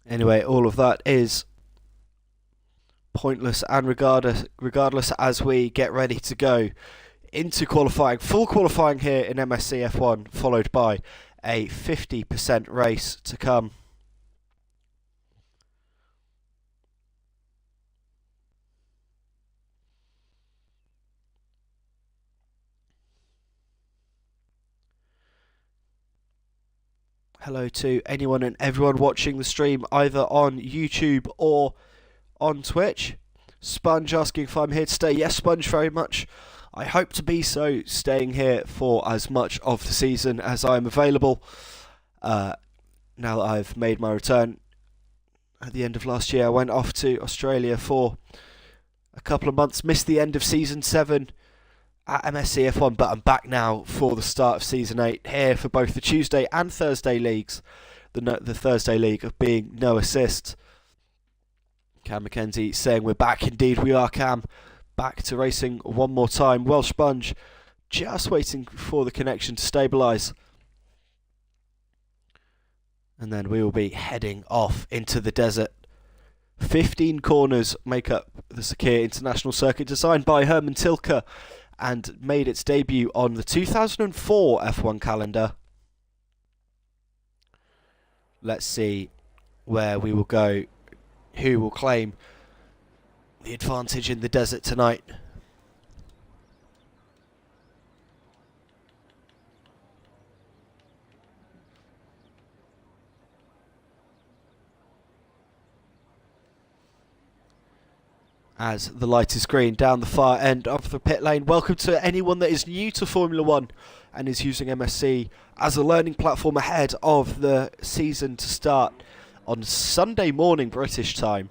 Anyway, all of that is pointless and regardless as we get ready to go into qualifying. Full qualifying here in MSC F1, followed by a 50% race to come. Hello to anyone and everyone watching the stream either on YouTube or on Twitch. Sponge asking if I'm here to stay. Yes, Sponge, very much. I hope to be so, staying here for as much of the season as I am available. Now that I've made my return at the end of last year, I went off to Australia for a couple of months, missed the end of Season 7 at MSC F1, but I'm back now for the start of Season 8 here for both the Tuesday and Thursday leagues. The Thursday league of being no assist. Cam McKenzie saying we're back. Indeed we are, Cam. Back to racing one more time. Welsh Sponge just waiting for the connection to stabilise. And then we will be heading off into the desert. 15 corners make up the Bahrain International Circuit, designed by Herman Tilke and made its debut on the 2004 F1 calendar. Let's see where we will go, who will claim the advantage in the desert tonight. As the light is green down the far end of the pit lane. Welcome to anyone that is new to Formula 1 and is using MSC as a learning platform ahead of the season to start on Sunday morning British time.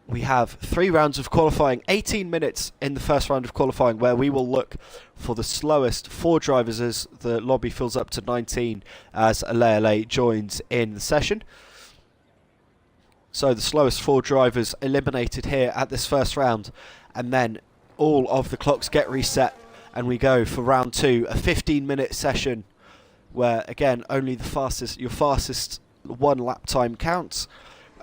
We have 3 rounds of qualifying, 18 minutes in the first round of qualifying, where we will look for the slowest 4 drivers as the lobby fills up to 19 as Alele joins in the session. So the slowest 4 drivers eliminated here at this first round, and then all of the clocks get reset and we go for round 2, a 15-minute session where again only your fastest 1 lap time counts,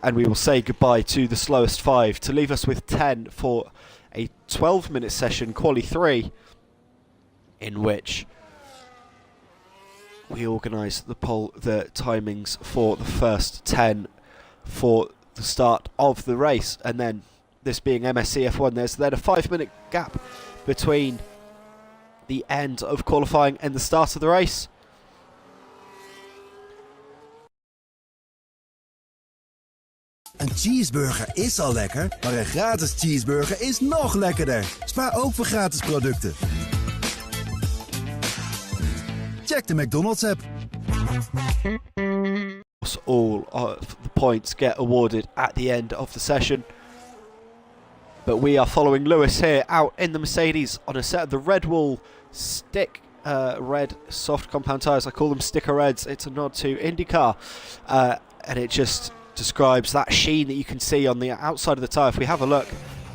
and we will say goodbye to the slowest 5 to leave us with 10 for a 12-minute session, quali 3, in which we organise the timings for the first 10 for the start of the race. And then, this being MSC F1, there's then a 5-minute gap between the end of qualifying and the start of the race. Een cheeseburger is al lekker, maar een gratis cheeseburger is nog lekkerder. Spaar ook voor gratis producten. Check de McDonald's app. All of the points get awarded at the end of the session. But we are following Lewis here out in the Mercedes on a set of the Red Wall stick red soft compound tyres. I call them sticker reds. It's a nod to IndyCar, and it just describes that sheen that you can see on the outside of the tyre. If we have a look,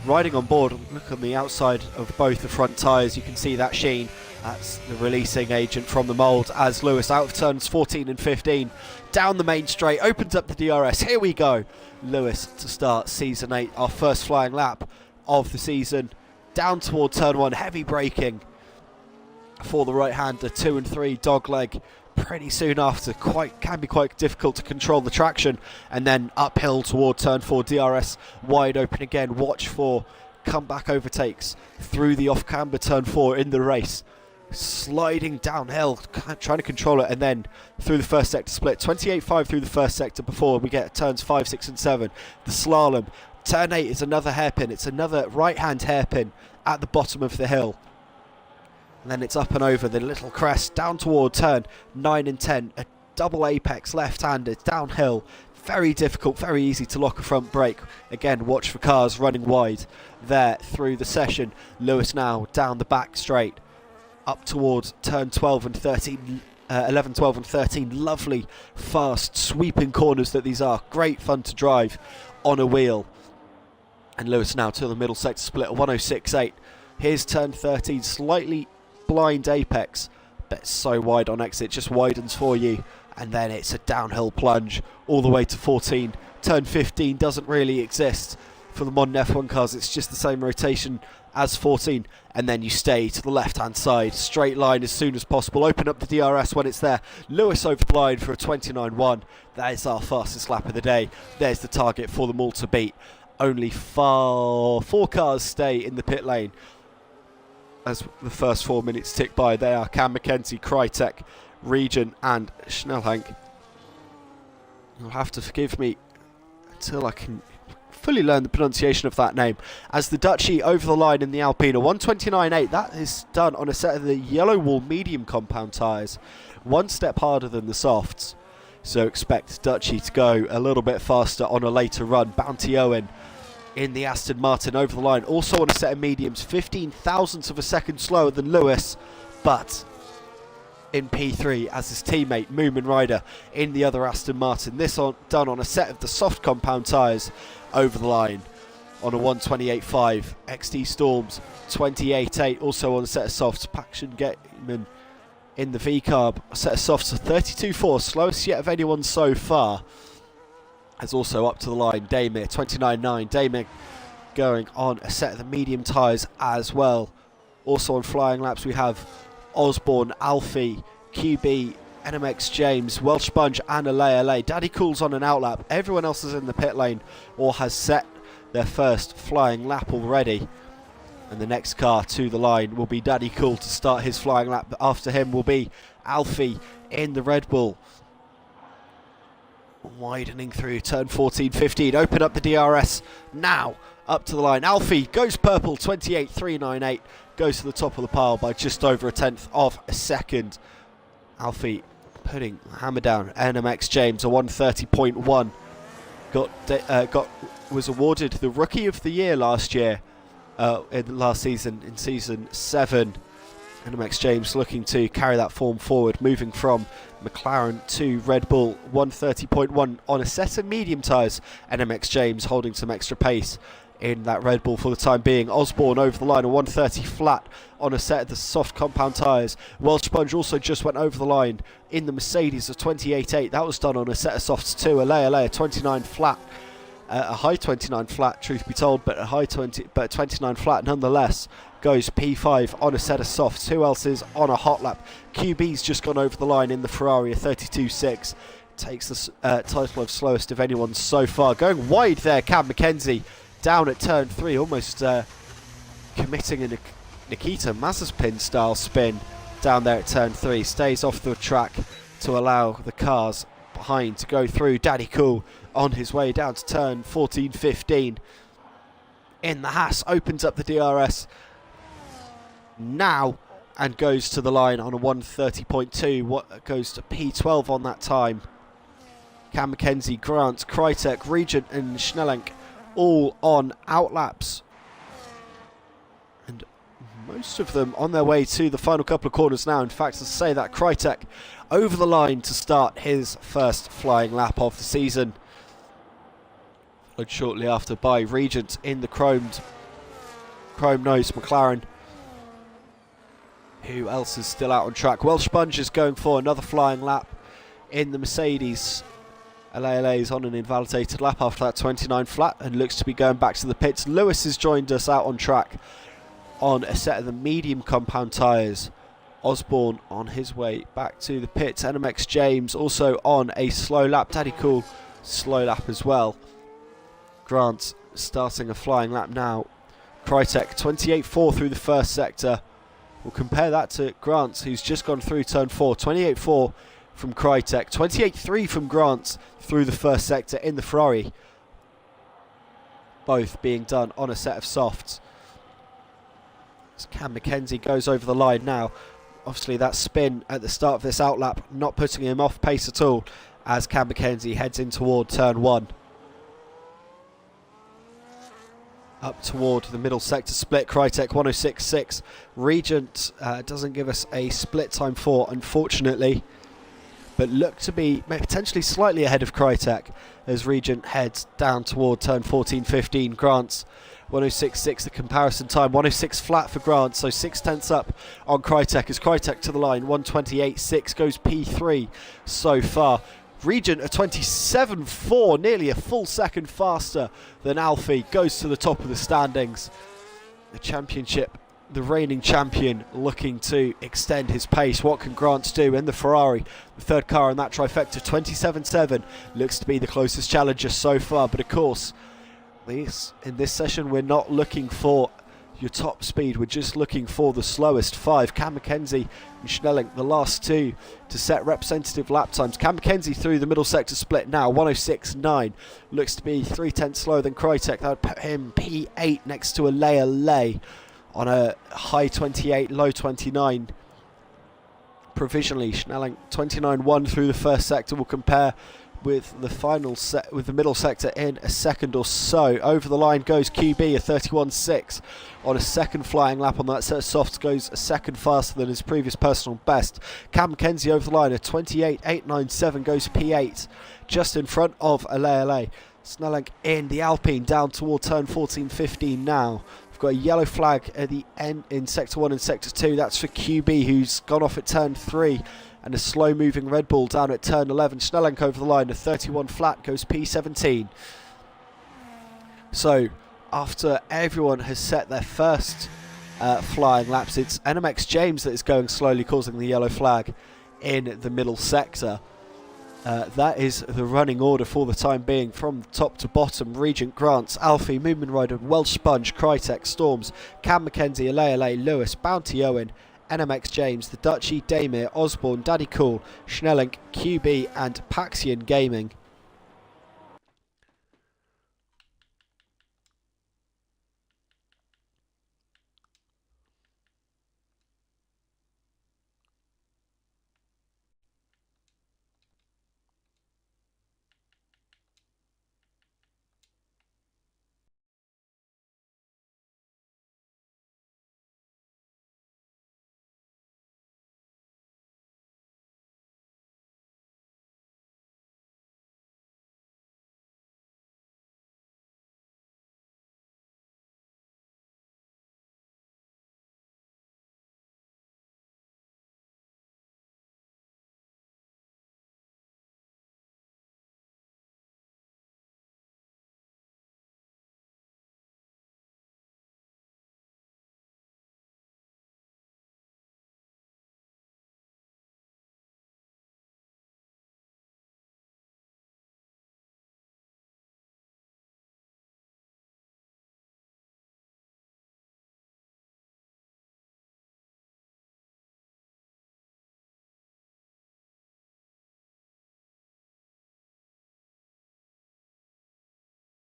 riding on board, look on the outside of both the front tyres, you can see that sheen. That's the releasing agent from the mould as Lewis out of turns 14 and 15, down the main straight, opens up the DRS. Here we go. Lewis to start Season 8, our first flying lap of the season. Down toward turn 1, heavy braking for the right-hander, 2 and 3, dogleg. Pretty soon after, can be quite difficult to control the traction, and then uphill toward turn 4, DRS wide open again. Watch for comeback overtakes through the off-camber turn 4 in the race. Sliding downhill, trying to control it, and then through the first sector split. 28.5 through the first sector before we get turns 5, 6 and 7. The slalom. Turn 8 is another hairpin. It's another right-hand hairpin at the bottom of the hill. And then it's up and over the little crest, down toward turn 9 and 10. A double apex left-handed, downhill. Very difficult, very easy to lock a front brake. Again, watch for cars running wide there through the session. Lewis now down the back straight, up towards turn 12 and 13. 11, 12 and 13. Lovely, fast, sweeping corners that these are. Great fun to drive on a wheel. And Lewis now to the middle sector split, 106.8. Here's turn 13, slightly blind apex, but so wide on exit, just widens for you and then it's a downhill plunge all the way to 14. Turn 15 doesn't really exist for the modern F1 cars, it's just the same rotation as 14, and then you stay to the left hand side, straight line as soon as possible, open up the DRS when it's there. Lewis over the line for a 29.1. That is our fastest lap of the day. There's the target for them all to beat. Only four cars stay in the pit lane as the first 4 minutes tick by. They are Cam Mackenzie, Krytek, Regent and Schnellhank. You'll have to forgive me until I can fully learn the pronunciation of that name. As the Dutchie over the line in the Alpina, 129.8. That is done on a set of the yellow wall medium compound tyres, one step harder than the softs. So expect Dutchie to go a little bit faster on a later run. Bounty Owen in the Aston Martin over the line, also on a set of mediums, 15 thousandths of a second slower than Lewis, but in P3 as his teammate Moomin Rider in the other Aston Martin. This done on a set of the soft compound tyres over the line on a 128.5. XD Storms 28.8, also on a set of softs. Paxton Gateman in the V-Carb, a set of softs of 32.4, slowest yet of anyone so far. As also up to the line, Damir 29.9. Damir going on a set of the medium tyres as well. Also on flying laps we have Osborne, Alfie, QB, NMX James, Welsh Sponge and LA. Daddy Cool's on an outlap. Everyone else is in the pit lane or has set their first flying lap already. And the next car to the line will be Daddy Cool to start his flying lap. After him will be Alfie in the Red Bull. Widening through turn 14, 15. Open up the DRS now. Up to the line. Alfie goes purple, 28.398. Goes to the top of the pile by just over a tenth of a second. Alfie putting the hammer down. NMX James, a 130.1. Was awarded the Rookie of the Year last year, last season, in Season 7. NMX James looking to carry that form forward, moving from McLaren to Red Bull, 130.1 on a set of medium tyres. NMX James holding some extra pace in that Red Bull for the time being. Osborne over the line, a 130 flat on a set of the soft compound tyres. Welsh Sponge also just went over the line in the Mercedes, of 28.8. That was done on a set of softs too. A 29 flat. A high 29 flat, truth be told, but a 29 flat nonetheless. Goes P5 on a set of softs. Who else is on a hot lap? QB's just gone over the line in the Ferrari, a 32.6. Takes the title of slowest of anyone so far. Going wide there, Cam Mackenzie down at turn 3, almost committing a Nikita Mazepin style spin down there at turn 3. Stays off the track to allow the cars behind to go through. Daddy Cool on his way down to turn 14, 15. In the Haas, opens up the DRS now and goes to the line on a 130.2. What goes to P12 on that time. Cam Mackenzie, Grant, Krytek, Regent and Schnellenk all on outlaps, and most of them on their way to the final couple of corners now. In fact, to say that Krytek over the line to start his first flying lap of the season, followed shortly after by Regent in the chrome nose McLaren. Who else is still out on track? Welsh Sponge is going for another flying lap in the Mercedes. LA is on an invalidated lap after that 29 flat and looks to be going back to the pits. Lewis has joined us out on track on a set of the medium compound tyres. Osborne on his way back to the pits. NMX James also on a slow lap. Daddy Cool slow lap as well. Grant starting a flying lap now. Krytek 28.4 through the first sector. We'll compare that to Grant, who's just gone through turn 4. 28.4 from Krytek, 28.3 from Grant through the first sector in the Ferrari. Both being done on a set of softs. As Cam Mackenzie goes over the line now. Obviously that spin at the start of this outlap not putting him off pace at all as Cam Mackenzie heads in toward turn 1. Up toward the middle sector split, Krytek 106.6. Regent doesn't give us a split time for, unfortunately. but look to be potentially slightly ahead of Krytek as Regent heads down toward turn 14-15. Grant's 106.6 the comparison time, 106 flat for Grant, so 0.6 up on Krytek as Krytek to the line, 128.6 goes P3 so far. Regent a 27.4, nearly a full second faster than Alfie, goes to the top of the standings. The championship, the reigning champion, looking to extend his pace. What can Grant do in the Ferrari? The third car in that trifecta, 27.7, looks to be the closest challenger so far. But of course, in this session, we're not looking for your top speed. We're just looking for the slowest five. Cam Mackenzie and Schnelling, the last two to set representative lap times. Cam Mackenzie through the middle sector split now, 106.9. Looks to be 0.3 slower than Krytek. That would put him P8 next to Alea Lay on a high 28, low 29. Provisionally, Schnelling 29.1 through the first sector will compare with the final set, with the middle sector in a second or so. Over the line goes QB, a 31.6 on a second flying lap on that set of softs, goes a second faster than his previous personal best. Cam Mackenzie over the line, a 28.897 goes P8, just in front of Alea. Snelling in the Alpine down toward turn 14-15 now. We've got a yellow flag at the end in sector 1 and sector 2. That's for QB, who's gone off at turn 3. And a slow-moving Red Bull down at turn 11. Schnellenk over the line, a 31 flat, goes P17. So, after everyone has set their first flying laps, it's NMX James that is going slowly, causing the yellow flag in the middle sector. That is the running order for the time being, from top to bottom. Regent, Grants, Alfie, Moonman Rider, Welsh Sponge, Krytek, Storms, Cam Mackenzie, Alea, Lewis, Bounty Owen, NMX James, the Dutchie, Damir, Osborne, Daddy Cool, Schnellenk, QB and Paxian Gaming.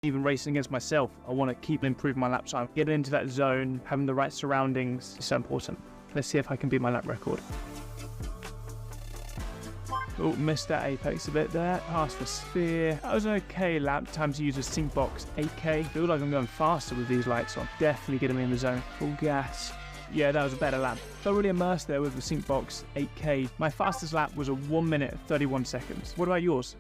Even racing against myself, I want to keep improving my lap time. Getting into that zone, having the right surroundings is so important. Let's see if I can beat my lap record. Oh, missed that apex a bit there. Passed the sphere. That was an okay lap time to use a sync box 8K. Feel like I'm going faster with these lights on. Definitely getting me in the zone. Full gas. Yeah, that was a better lap. Felt really immersed there with the sync box 8K. My fastest lap was a 1 minute 31 seconds. What about yours?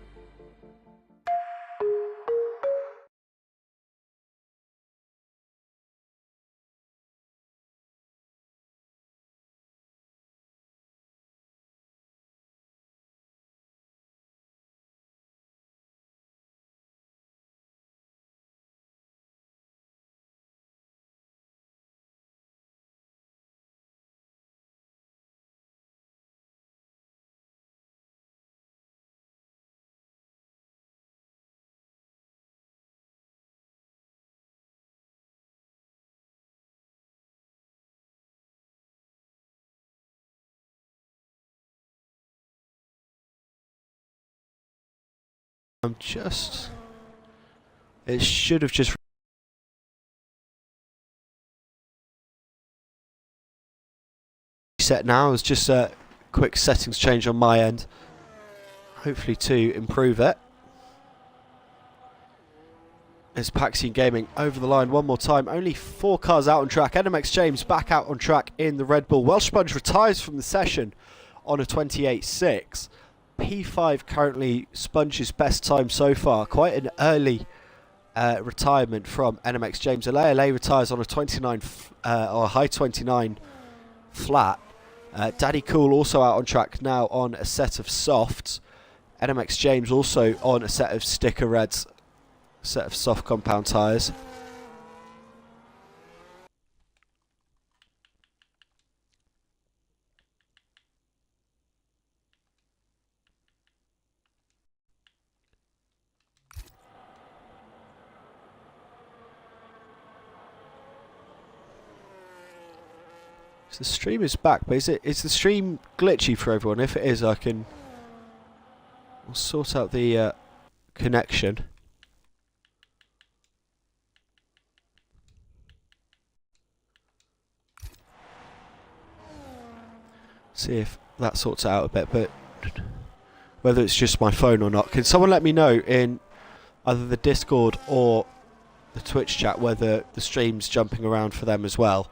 It should have just reset now. It's just a quick settings change on my end, hopefully to improve it. As Paxian Gaming over the line one more time. Only 4 cars out on track. NMX James back out on track in the Red Bull. Welsh Sponge retires from the session on a 28.6. P5 currently Sponge's best time so far. Quite an early retirement from NMX James. LA retires on a 29 or a high 29 flat. Daddy Cool also out on track now on a set of softs. NMX James also on a set of sticker reds, set of soft compound tyres. So the stream is back, but is the stream glitchy for everyone? If it is, we'll sort out the connection. See if that sorts it out a bit, but whether it's just my phone or not. Can someone let me know in either the Discord or the Twitch chat whether the stream's jumping around for them as well?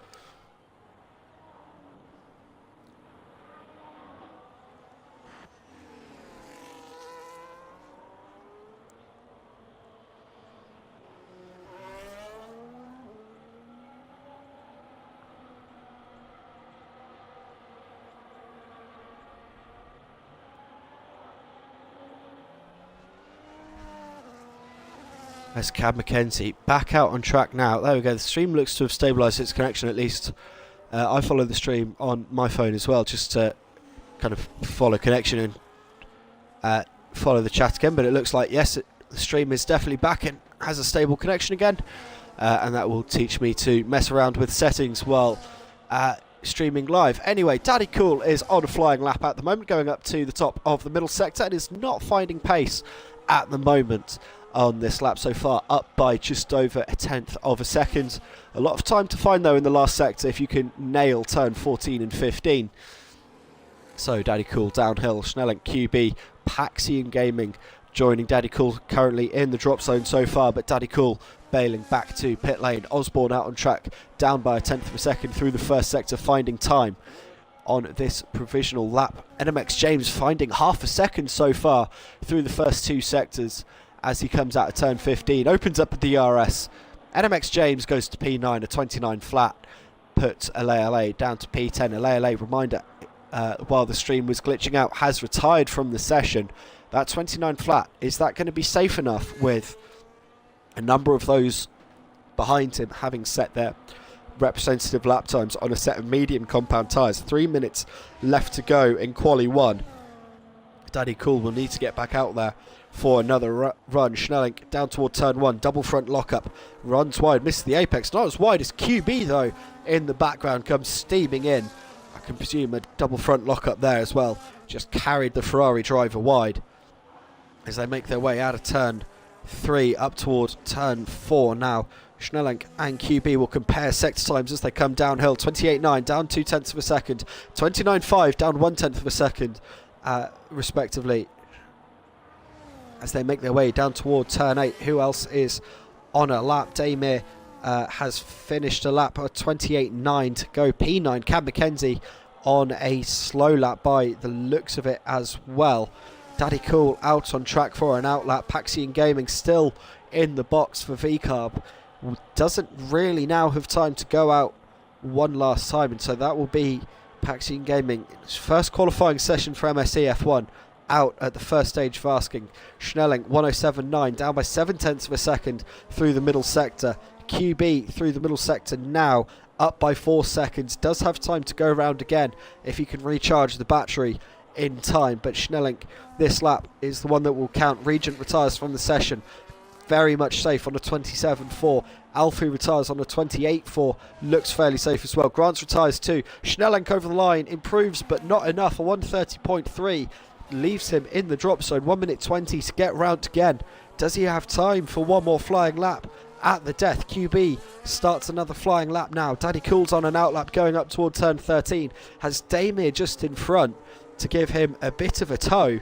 There's Cab Mackenzie back out on track now. There we go. The stream looks to have stabilised its connection at least. I follow the stream on my phone as well, just to kind of follow connection and follow the chat again. But it looks like, yes, the stream is definitely back and has a stable connection again. And that will teach me to mess around with settings while streaming live. Anyway, Daddy Cool is on a flying lap at the moment, going up to the top of the middle sector and is not finding pace at the moment on this lap so far, up by just over a tenth of a second. A lot of time to find though in the last sector if you can nail turn 14 and 15. So Daddy Cool downhill, Schnelling, QB, Paxian Gaming joining Daddy Cool currently in the drop zone so far, but Daddy Cool bailing back to pit lane. Osborne out on track, down by a tenth of a second through the first sector, finding time on this provisional lap. NMX James finding half a second so far through the first two sectors as he comes out of turn 15, opens up the DRS. NMX James goes to P9, a 29 flat, puts LA down to P10. LA, reminder, while the stream was glitching out, has retired from the session. That 29 flat, is that going to be safe enough with a number of those behind him having set their representative lap times on a set of medium compound tyres? 3 minutes left to go in Quali 1. Daddy Cool will need to get back out there for another run. Schnelling down toward turn 1, double front lockup, runs wide, misses the apex, not as wide as QB though. In the background comes steaming in. I can presume a double front lockup there as well, just carried the Ferrari driver wide as they make their way out of turn 3 up toward turn 4 now. Schnelling and QB will compare sector times as they come downhill. 28.9 down 0.2 of a second, 29.5 down 0.1 of a second respectively as they make their way down toward turn 8. Who else is on a lap? Damir has finished a lap at 28.9 to go. P9, Cab Mackenzie on a slow lap by the looks of it as well. Daddy Cool out on track for an outlap. Paxian Gaming still in the box for VCarb. Doesn't really now have time to go out one last time, and so that will be Paxian Gaming first qualifying session for MSC F1 out at the first stage of asking. Schnelling 107.9 down by 0.7 of a second through the middle sector. QB through the middle sector now up by 4 seconds. Does have time to go around again if he can recharge the battery in time, but Schnelling this lap is the one that will count. Regent retires from the session, very much safe on a 27.4. Alfie retires on a 28.4, looks fairly safe as well. Grants retires too. Schnelling over the line, improves but not enough. A 130.3 leaves him in the drop zone. 1 minute 20 to get round again. Does he have time for one more flying lap at the death? QB starts another flying lap now. Daddy Cool's on an outlap going up toward turn 13. Has Damir just in front to give him a bit of a tow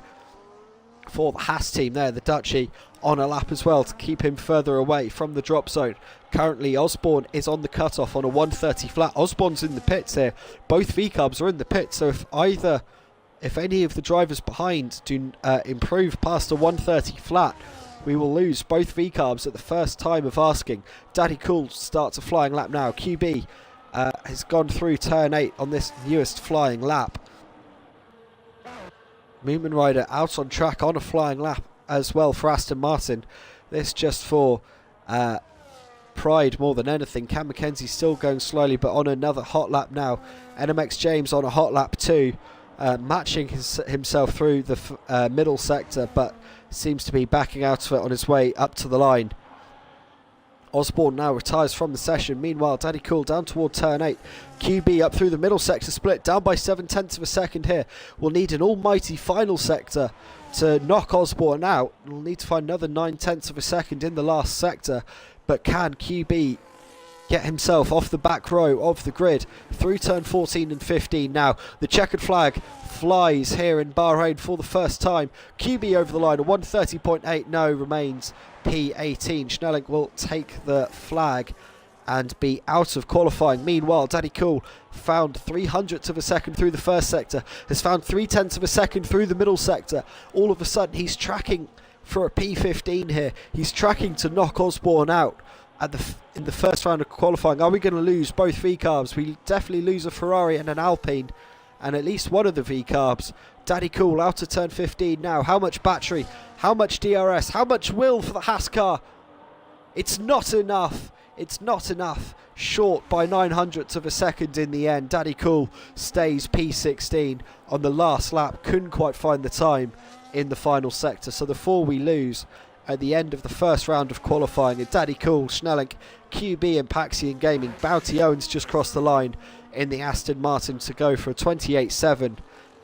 for the Haas team there. The Dutchie on a lap as well to keep him further away from the drop zone. Currently Osborne is on the cutoff on a 130 flat. Osborne's in the pits here. Both VCarbs are in the pits, so if any of the drivers behind do improve past a 130 flat, we will lose both V-carbs at the first time of asking. Daddy Cool starts a flying lap now. QB has gone through turn 8 on this newest flying lap. Moomin Rider out on track on a flying lap as well for Aston Martin. This just for pride more than anything. Cam Mackenzie still going slowly, but on another hot lap now. NMX James on a hot lap too, matching himself through the middle sector, but seems to be backing out of it on his way up to the line. Osborne now retires from the session. Meanwhile, Daddy Cool down toward turn 8. QB up through the middle sector split, down by 7/10 of a second here. We'll need an almighty final sector to knock Osborne out. We'll need to find another 9/10 of a second in the last sector. But can QB get himself off the back row of the grid through turn 14 and 15 now? The checkered flag flies here in Bahrain for the first time. QB over the line, a 130.8, no, remains P18. Schnelling will take the flag and be out of qualifying. Meanwhile, Daddy Cool found 300ths of a second through the first sector, has found 3/10 of a second through the middle sector. All of a sudden, he's tracking for a P15 here. He's tracking to knock Osborne out in the first round of qualifying. Are we going to lose both V-carbs? We definitely lose a Ferrari and an Alpine, and at least one of the V-carbs. Daddy Cool out to turn 15 now. How much battery? How much DRS? How much will for the Haas car? It's not enough. It's not enough. Short by 900ths of a second in the end. Daddy Cool stays P16 on the last lap. Couldn't quite find the time in the final sector. So the 4 we lose at the end of the first round of qualifying are Daddy Cool, Schnelling, QB and Paxian Gaming. Bounty Owens just crossed the line in the Aston Martin to go for a 28.7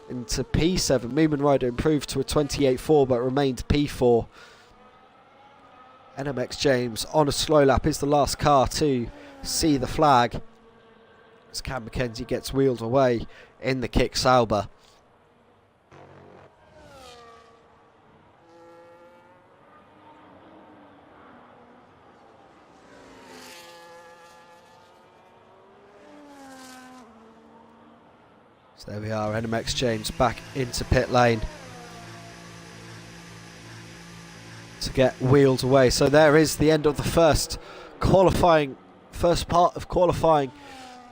into P7. Moomin Rider improved to a 28.4 but remained P4. NMX James on a slow lap is the last car to see the flag as Cam Mackenzie gets wheeled away in the Kick Sauber. So there we are, NMX James back into pit lane to get wheeled away. So there is the end of the first part of qualifying,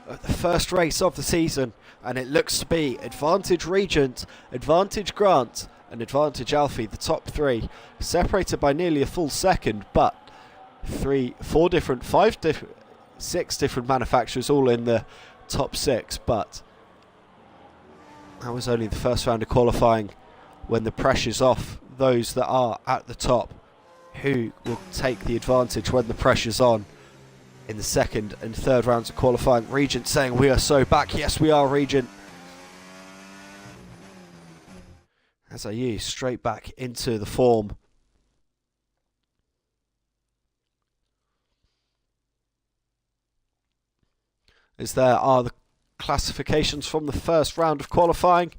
the first race of the season, and it looks to be advantage Regent, advantage Grant and advantage Alfie, the top 3, separated by nearly a full second, but 6 different manufacturers all in the top 6, but that was only the first round of qualifying. When the pressure's off those that are at the top, who will take the advantage when the pressure's on in the second and third rounds of qualifying? Regent saying we are so back. Yes, we are, Regent. As are you, straight back into the form. As there are the classifications from the first round of qualifying.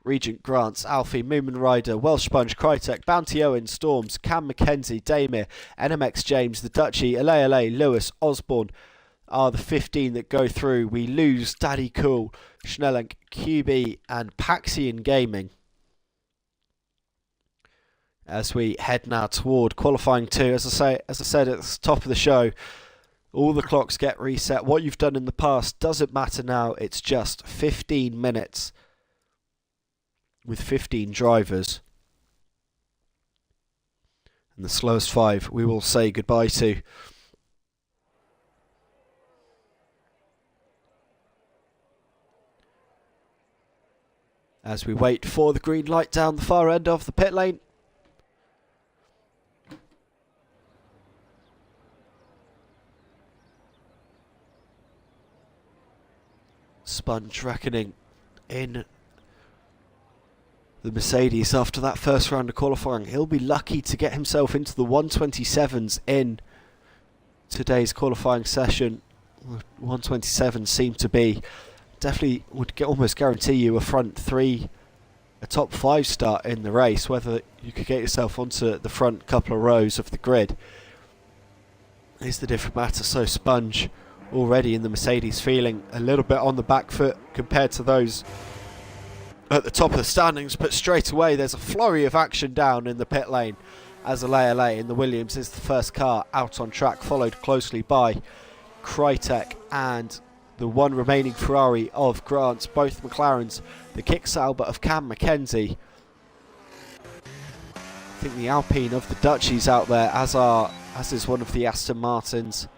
Regent, Grants, Alfie, Moomin Rider, Welsh Sponge, Crytek, Bounty Owen, Storms, Cam Mackenzie, Damir, NMX James, The Dutchie, LA, Lewis, Osborne are the 15 that go through. We lose Daddy Cool, Schnelling, QB and Paxian Gaming as we head now toward qualifying 2. As I said at the top of the show, all the clocks get reset. What you've done in the past doesn't matter now. It's just 15 minutes with 15 drivers. And the slowest 5 we will say goodbye to. As we wait for the green light down the far end of the pit lane. Sponge reckoning in the Mercedes after that first round of qualifying. He'll be lucky to get himself into the 127s in today's qualifying session. 127 seemed to be, definitely would almost guarantee you a front 3, a top 5 start in the race. Whether you could get yourself onto the front couple of rows of the grid is the different matter. So Sponge already in the Mercedes feeling a little bit on the back foot compared to those at the top of the standings, but straight away there's a flurry of action down in the pit lane as LA in the Williams is the first car out on track, followed closely by Krytek and the one remaining Ferrari of Grant, both McLarens, the Kicksauber of Cam Mackenzie. I think the Alpine of the Dutchies out there, as is one of the Aston Martins.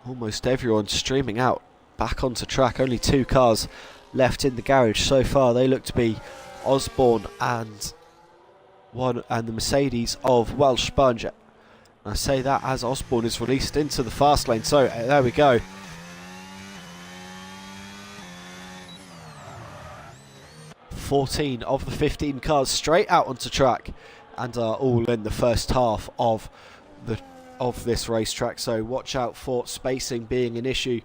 Almost everyone streaming out back onto track. Only 2 cars left in the garage so far. They look to be Osborne and the Mercedes of Welsh Sponge. And I say that as Osborne is released into the fast lane. So there we go. .14 of the 15 cars straight out onto track and are all in the first half of this racetrack. So watch out for spacing being an issue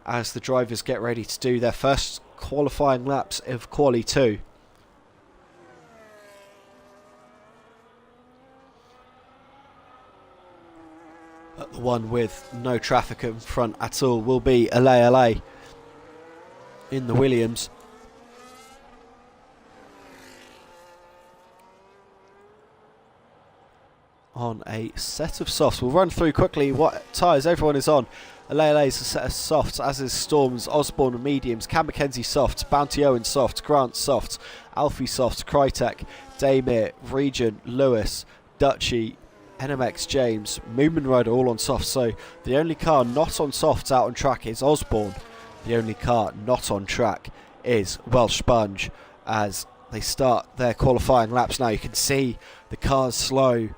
as the drivers get ready to do their first qualifying laps of Quali 2. But the one with no traffic in front at all will be LA in the Williams. On a set of softs. We'll run through quickly what tyres everyone is on. LA is a set of softs, as is Storms, Osborne and mediums, Cam Mackenzie softs, Bounty Owen softs, Grant softs, Alfie softs, Krytek, Damir, Regent, Lewis, Dutchy, NMX James, Moomin Rider all on softs. So the only car not on softs out on track is Osborne. The only car not on track is Welsh Sponge as they start their qualifying laps now. You can see the cars slow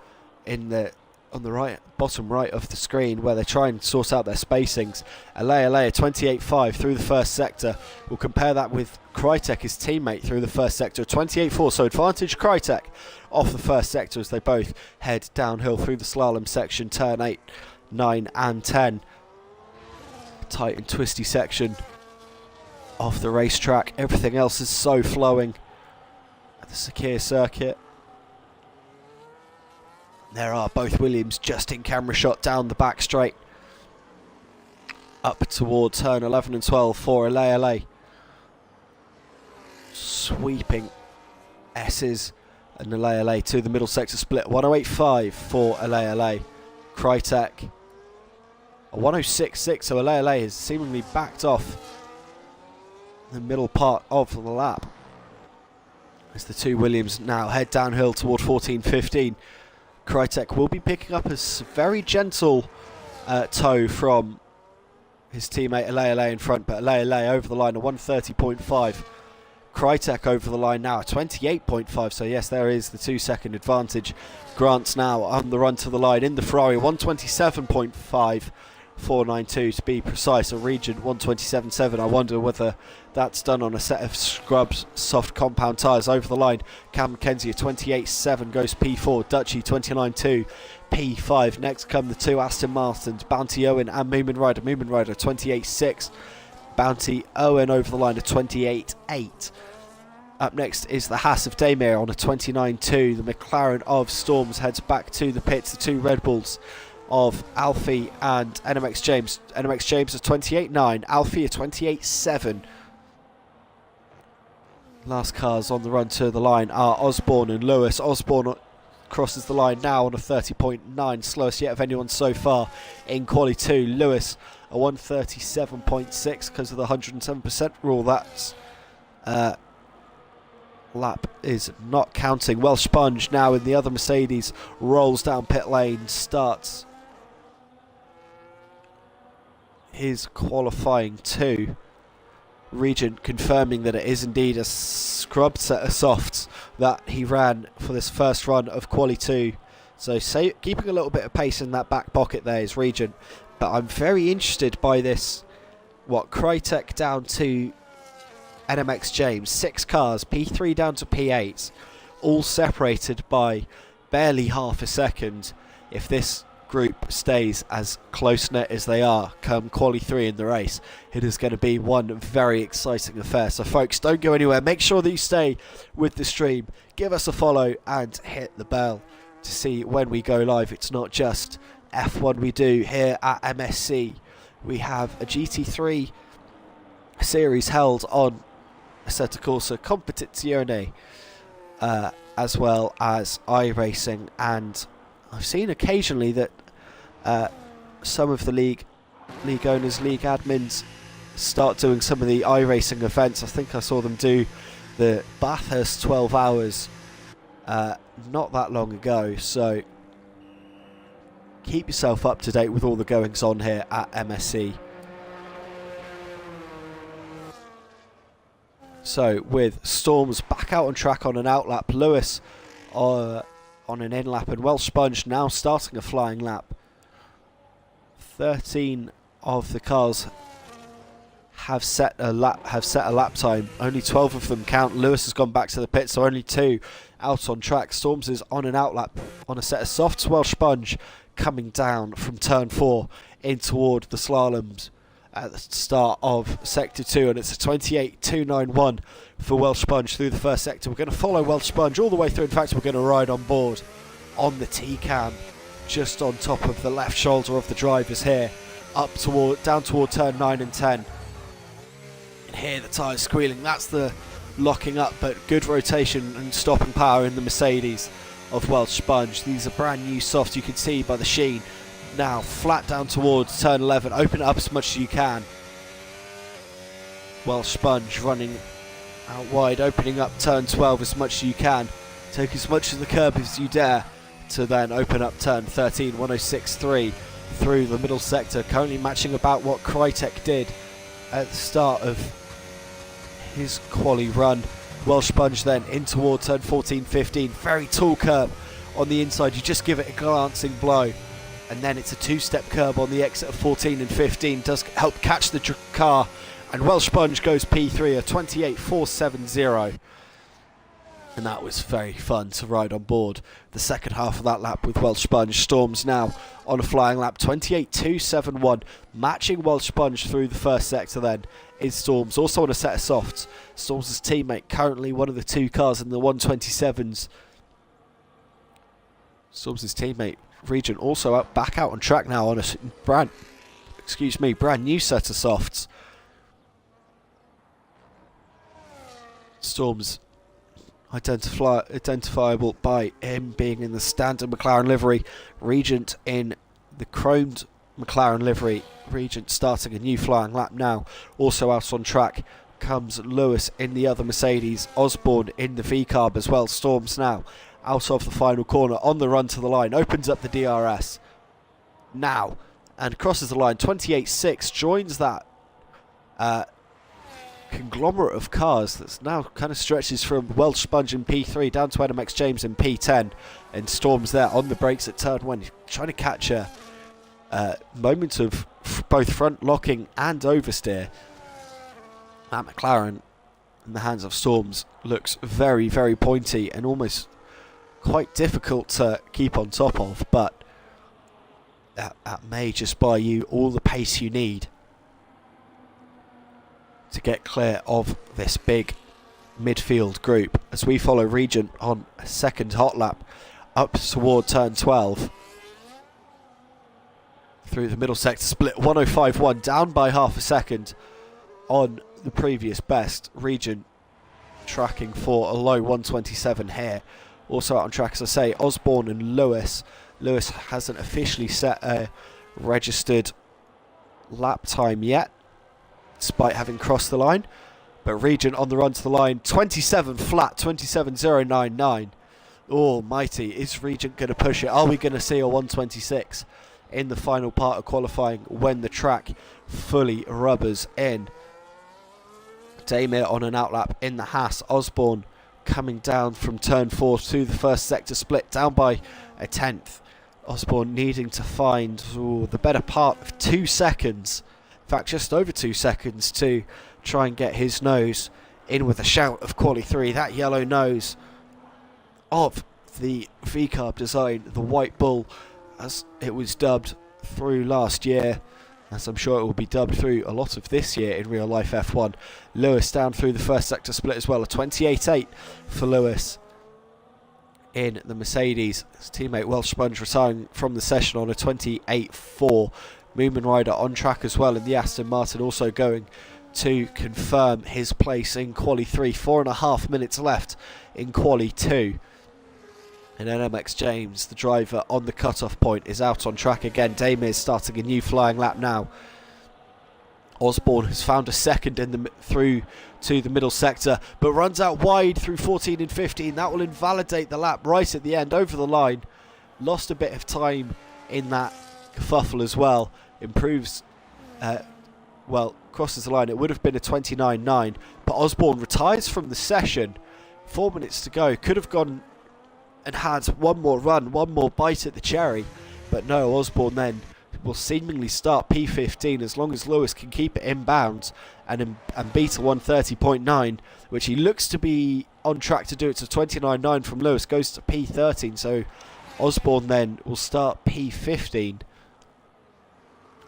on the right bottom right of the screen where they try and sort out their spacings. LA 28.5 through the first sector. We'll compare that with Krytek, his teammate, through the first sector, 28.4. So advantage Krytek off the first sector as they both head downhill through the slalom section, turn 8, 9 and 10. Tight and twisty section of the racetrack. Everything else is so flowing at the Sakir circuit. There are both Williams just in camera shot down the back straight. Up toward turn 11 and 12 for LA. Sweeping S's and LA to the middle sector split. 108.5 for LA. Krytek a 106.6, so LA has seemingly backed off the middle part of the lap. As the two Williams now head downhill toward 14.15. Krytek will be picking up a very gentle tow from his teammate LA in front, but LA over the line, a 130.5. Krytek over the line now, a 28.5, so yes, there is the 2-second advantage. Grant's now on the run to the line in the Ferrari, 127.5. 492 to be precise, a Regent 127.7. I wonder whether that's done on a set of Scrubs soft compound tyres over the line. Cam Mackenzie 28.7 goes P4, Dutchy 29.2 P5. Next come the two Aston Martins, Bounty Owen and Moomin Rider 28.6. Bounty Owen over the line, a 28.8. Up next is the Haas of Damir on a 29.2. The McLaren of Storms heads back to the pits, the two Red Bulls of Alfie and NMX James. NMX James is 28.9, Alfie a 28.7. Last cars on the run to the line are Osborne and Lewis. Osborne crosses the line now on a 30.9, slowest yet of anyone so far in Quali 2. Lewis a 137.6 because of the 107% rule. That's lap is not counting. Welsh Sponge now in the other Mercedes rolls down pit lane, starts his qualifying 2. Regent confirming that it is indeed a scrubbed set of softs that he ran for this first run of Quali 2. So keeping a little bit of pace in that back pocket there is Regent. But I'm very interested by this. Krytek down to NMX James. 6 cars, P3 down to P8. All separated by barely half a second. If this group stays as close-knit as they are come Quali 3 in the race, it is going to be one very exciting affair. So folks, don't go anywhere. Make sure that you stay with the stream. Give us a follow and hit the bell to see when we go live. It's not just F1 we do here at MSC. We have a GT3 series held on Assetto Corsa Competizione, as well as iRacing, and I've seen occasionally that some of the league owners, league admins start doing some of the iRacing events. I think I saw them do the Bathurst 12 hours not that long ago, so keep yourself up to date with all the goings on here at MSC. So with Storms back out on track on an outlap, Lewis on an in-lap, and Welsh Sponge now starting a flying lap. 13 of the cars have set a lap time. Only 12 of them count. Lewis has gone back to the pit, so only 2 out on track. Storms is on an outlap on a set of softs. Welsh Sponge coming down from turn 4 in toward the slaloms at the start of sector 2, and it's a 28.291 for Welsh Sponge through the first sector. We're going to follow Welsh Sponge all the way through. In fact, we're going to ride on board on the T-cam just on top of the left shoulder of the drivers here, down toward turn 9 and 10. And here the tyres squealing. That's the locking up, but good rotation and stopping power in the Mercedes of Welsh Sponge. These are brand new softs, you can see by the sheen. Now flat down towards turn 11, open it up as much as you can. Welsh Sponge running out wide, opening up turn 12 as much as you can. Take as much of the curb as you dare to then open up turn 13, 106.3 through the middle sector, currently matching about what Krytek did at the start of his quali run. Welsh Sponge then in toward turn 14, 15, very tall curb on the inside, you just give it a glancing blow, and then it's a 2-step curb on the exit of 14 and 15, does help catch the car, and Welsh Sponge goes P3, a 28.470. And that was very fun to ride on board the second half of that lap with Welsh Sponge. Storms now on a flying lap, 28.271, matching Welsh Sponge through the first sector then is Storms, also on a set of softs. Storms' teammate, currently one of the 2 cars in the 127s. Storms' teammate, Regent, also back out on track now on a brand new set of softs. Storms identifiable by him being in the standard McLaren livery, Regent in the chromed McLaren livery. Regent starting a new flying lap now. Also out on track comes Lewis in the other Mercedes, Osborne in the V-Carb as well. Storms now out of the final corner on the run to the line, opens up the DRS now and crosses the line. 28.6 joins that conglomerate of cars that's now kind of stretches from Welsh Sponge in P3 down to NMX James in P10, and Storms there on the brakes at turn 1, trying to catch a moment of both front locking and oversteer. That McLaren in the hands of Storms looks very, very pointy and almost quite difficult to keep on top of, but that may just buy you all the pace you need to get clear of this big midfield group as we follow Regent on a second hot lap up toward turn 12 through the middle sector split. 105.1, down by half a second on the previous best. Regent tracking for a low 127 here. Also out on track, as I say, Osborne and Lewis. Lewis hasn't officially set a registered lap time yet, despite having crossed the line, but Regent on the run to the line, 27 flat, 27.099. Oh mighty, is Regent going to push it? Are we going to see a 126 in the final part of qualifying when the track fully rubbers in? Damir on an outlap in the Haas. Osborne coming down from turn 4 to the first sector split, down by a tenth. Osborne needing to find the better part of 2 seconds. In fact, just over 2 seconds to try and get his nose in with a shout of quali 3. That yellow nose of the V-Carb design, the White Bull, as it was dubbed through last year, as I'm sure it will be dubbed through a lot of this year in real life F1. Lewis down through the first sector split as well, a 28.8 for Lewis in the Mercedes. His teammate Welsh Sponge retiring from the session on a 28.4. Moomin Rider on track as well in the Aston Martin, also going to confirm his place in Quali 3. 4.5 minutes left in Quali 2. And NMX James, the driver on the cut-off point, is out on track again. Damir starting a new flying lap now. Osborne has found a second through to the middle sector, but runs out wide through 14 and 15. That will invalidate the lap right at the end, over the line. Lost a bit of time in that kerfuffle as well. Improves, crosses the line. It would have been a 29.9, but Osborne retires from the session. 4 minutes to go. Could have gone and had one more run, one more bite at the cherry, but no, Osborne then will seemingly start P15 as long as Lewis can keep it inbounds and beat a 130.9, which he looks to be on track to do. It's a 29.9 from Lewis, goes to P13, so Osborne then will start P15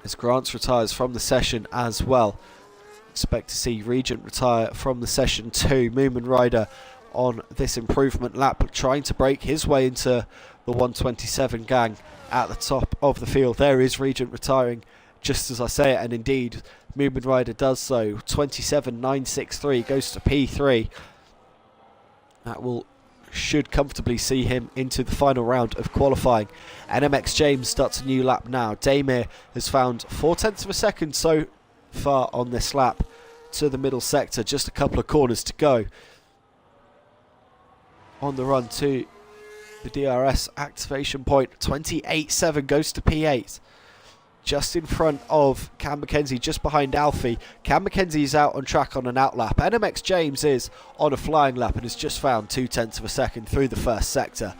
as Grants retires from the session as well. Expect to see Regent retire from the session too. Moomin Rider on this improvement lap, trying to break his way into the 127 gang at the top of the field. There is Regent retiring just as I say it, and indeed Moomin Rider does so. 27.963 goes to P3. That should comfortably see him into the final round of qualifying. NMX James starts a new lap now. Damir has found 0.4 of a second so far on this lap to the middle sector, just a couple of corners to go. On the run to the DRS activation point, 28.7 goes to P8. Just in front of Cam Mackenzie, just behind Alfie. Cam Mackenzie is out on track on an out lap. NMX James is on a flying lap and has just found 0.2 of a second through the first sector.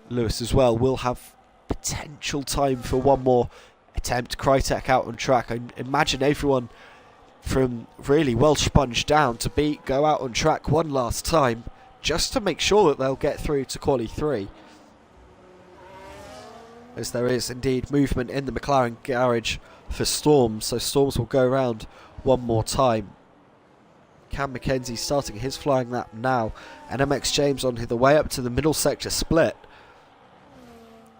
Lewis as well will have potential time for one more attempt. Krytek out on track. I imagine everyone from really well sponged down to go out on track one last time, just to make sure that they'll get through to Quali 3. As there is indeed movement in the McLaren garage for Storms, so Storms will go around one more time. Cam Mackenzie starting his flying lap now, and MX James on the way up to the middle sector split.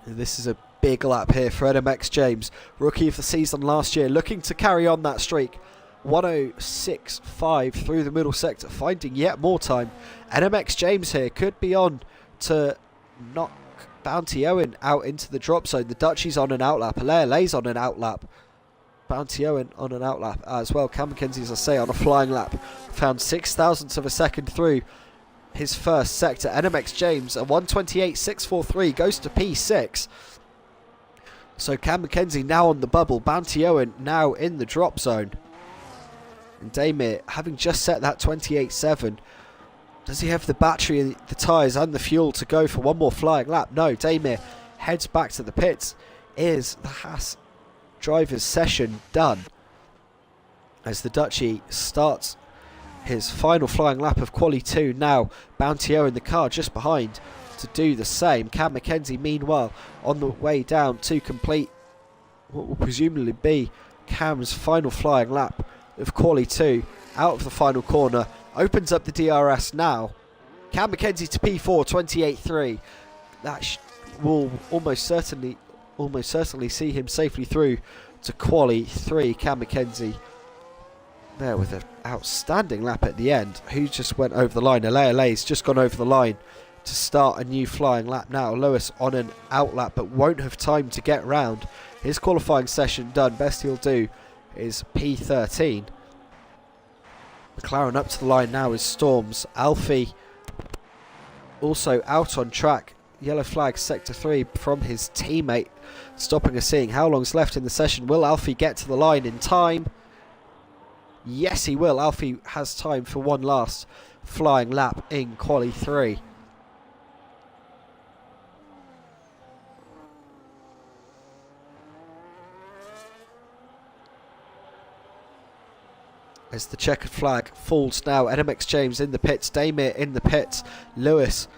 And this is a big lap here for NMX James, rookie of the season last year, looking to carry on that streak. 106.5 through the middle sector, finding yet more time. NMX James here could be on to knock Bounty Owen out into the drop zone. The Dutchie's on an outlap. Lay's on an outlap. Bounty Owen on an outlap as well. Cam Mackenzie, as I say, on a flying lap. Found 0.06 of a second through his first sector. NMX James, a 128.643, goes to P6. So Cam Mackenzie now on the bubble. Bounty Owen now in the drop zone. And Damir, having just set that 28.7, does he have the battery, the tyres and the fuel to go for one more flying lap? No, Damir heads back to the pits. Is the Haas driver's session done? As the Dutchie starts his final flying lap of Quali 2 now. Bounty O in the car just behind to do the same. Cam Mackenzie, meanwhile, on the way down to complete what will presumably be Cam's final flying lap of Quali 2, out of the final corner. Opens up the DRS now. Cam Mackenzie to P4, 28.3. That will almost certainly see him safely through to Quali 3. Cam Mackenzie there with an outstanding lap at the end. Who just went over the line? Lay's just gone over the line to start a new flying lap now. Lewis on an out lap, but won't have time to get round. His qualifying session done. Best he'll do is P13. McLaren up to the line now is Storms. Alfie also out on track. Yellow flag sector 3 from his teammate, stopping us seeing how long's left in the session. Will Alfie get to the line in time? Yes, he will. Alfie has time for one last flying lap in Quali 3. As the checkered flag falls now, NMX James in the pits, Damir in the pits. Lewis,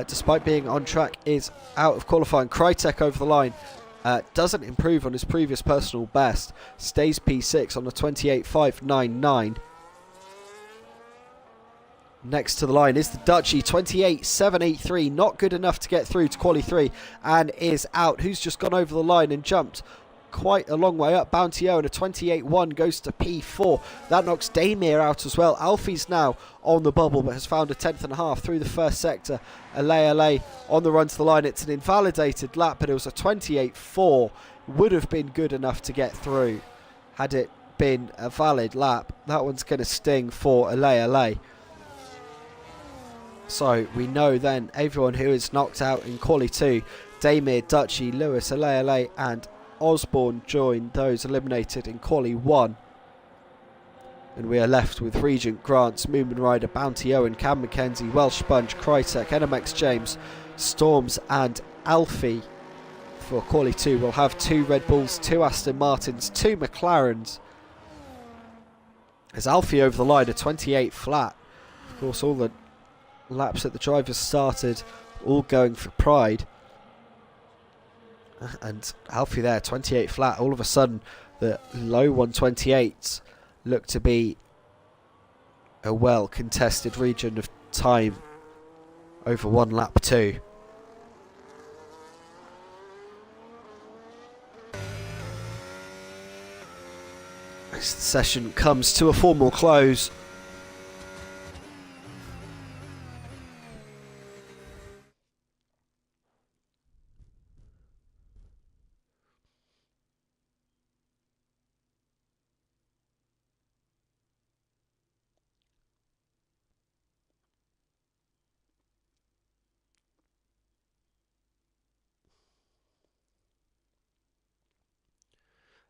despite being on track, is out of qualifying. Krytek over the line. Doesn't improve on his previous personal best. Stays P6 on a 28.599. Next to the line is the Dutchie, 28.783. Not good enough to get through to Quali 3 and is out. Who's just gone over the line and jumped? quite a long way up. Bounty O and a 28.1 goes to P4. That knocks Damir out as well. Alfie's now on the bubble, but has found a 10th.5 through the first sector. LA on the run to the line. It's an invalidated lap, but it was a 28.4. Would have been good enough to get through had it been a valid lap. That one's going to sting for LA. So we know then everyone who is knocked out in Quali 2, Damir, Dutchy, Lewis, LA, and Osborne join those eliminated in Quali 1. And we are left with Regent, Grants, Moomin Rider, Bounty Owen, Cam McKenzie, Welsh Sponge, Crytek, NMX James, Storms and Alfie. For Quali 2 we'll have 2 Red Bulls, 2 Aston Martins, 2 McLarens. As Alfie over the line, a 28 flat. Of course, all the laps that the drivers started all going for pride. And Alfie there, 28 flat. All of a sudden, the low 128s look to be a well-contested region of time over one lap 2. As the session comes to a formal close,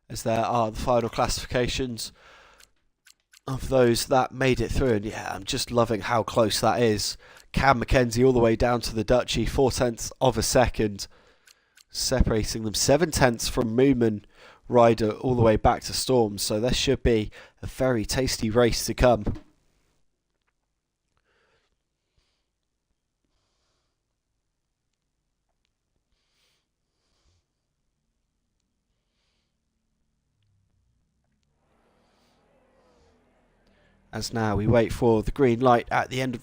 as there are the final classifications of those that made it through. And yeah, I'm just loving how close that is. Cam McKenzie all the way down to the Dutchy, 0.4 of a second, separating them 0.7 from Moomin Rider all the way back to Storm. So there should be a very tasty race to come. As now we wait for the green light at the end of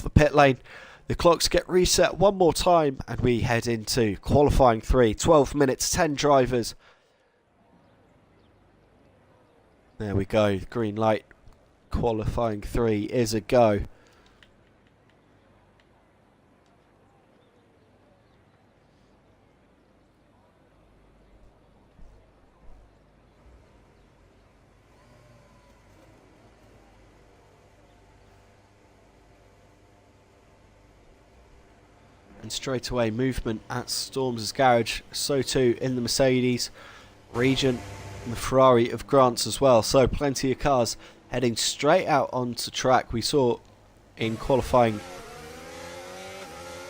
the pit lane. The clocks get reset one more time and we head into qualifying 3. 12 minutes, 10 drivers. There we go, green light. Qualifying 3 is a go. And straight away movement at Storms' garage, so too in the Mercedes, Regent, and the Ferrari of Grants as well. So plenty of cars heading straight out onto track. We saw in qualifying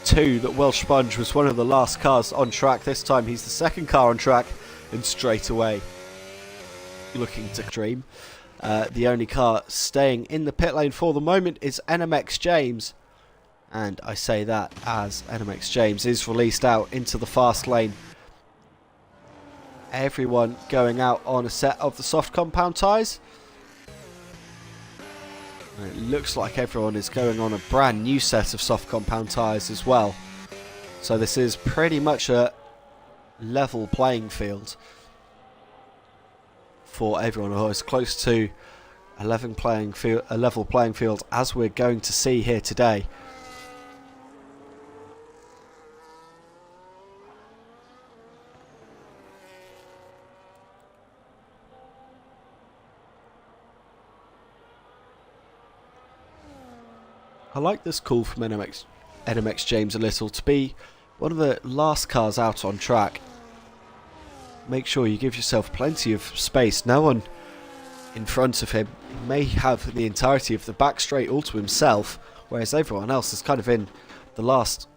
2 that Welsh Sponge was one of the last cars on track. This time he's the second car on track and straight away looking to dream. The only car staying in the pit lane for the moment is NMX James. And I say that as NMX James is released out into the fast lane. Everyone going out on a set of the soft compound tyres. And it looks like everyone is going on a brand new set of soft compound tyres as well. So this is pretty much a level playing field for everyone, or as close to a level playing field as we're going to see here today. I like this call from NMX James a little, to be one of the last cars out on track. Make sure you give yourself plenty of space. No one in front of him may have the entirety of the back straight all to himself, whereas everyone else is kind of in the last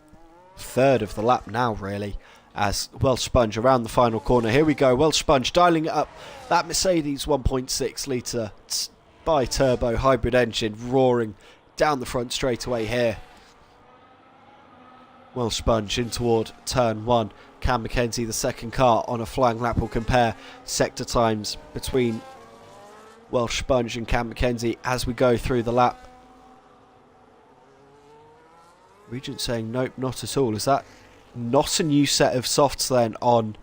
third of the lap now, really, as Welsh Sponge around the final corner. Here we go, Welsh Sponge dialing it up. That Mercedes 1.6 litre bi-turbo hybrid engine roaring down the front straight away here. Welsh Sponge in toward turn 1. Cam McKenzie, the second car on a flying lap. Will compare sector times between Welsh Sponge and Cam McKenzie as we go through the lap. Regent saying nope, not at all. Is that not a new set of softs then on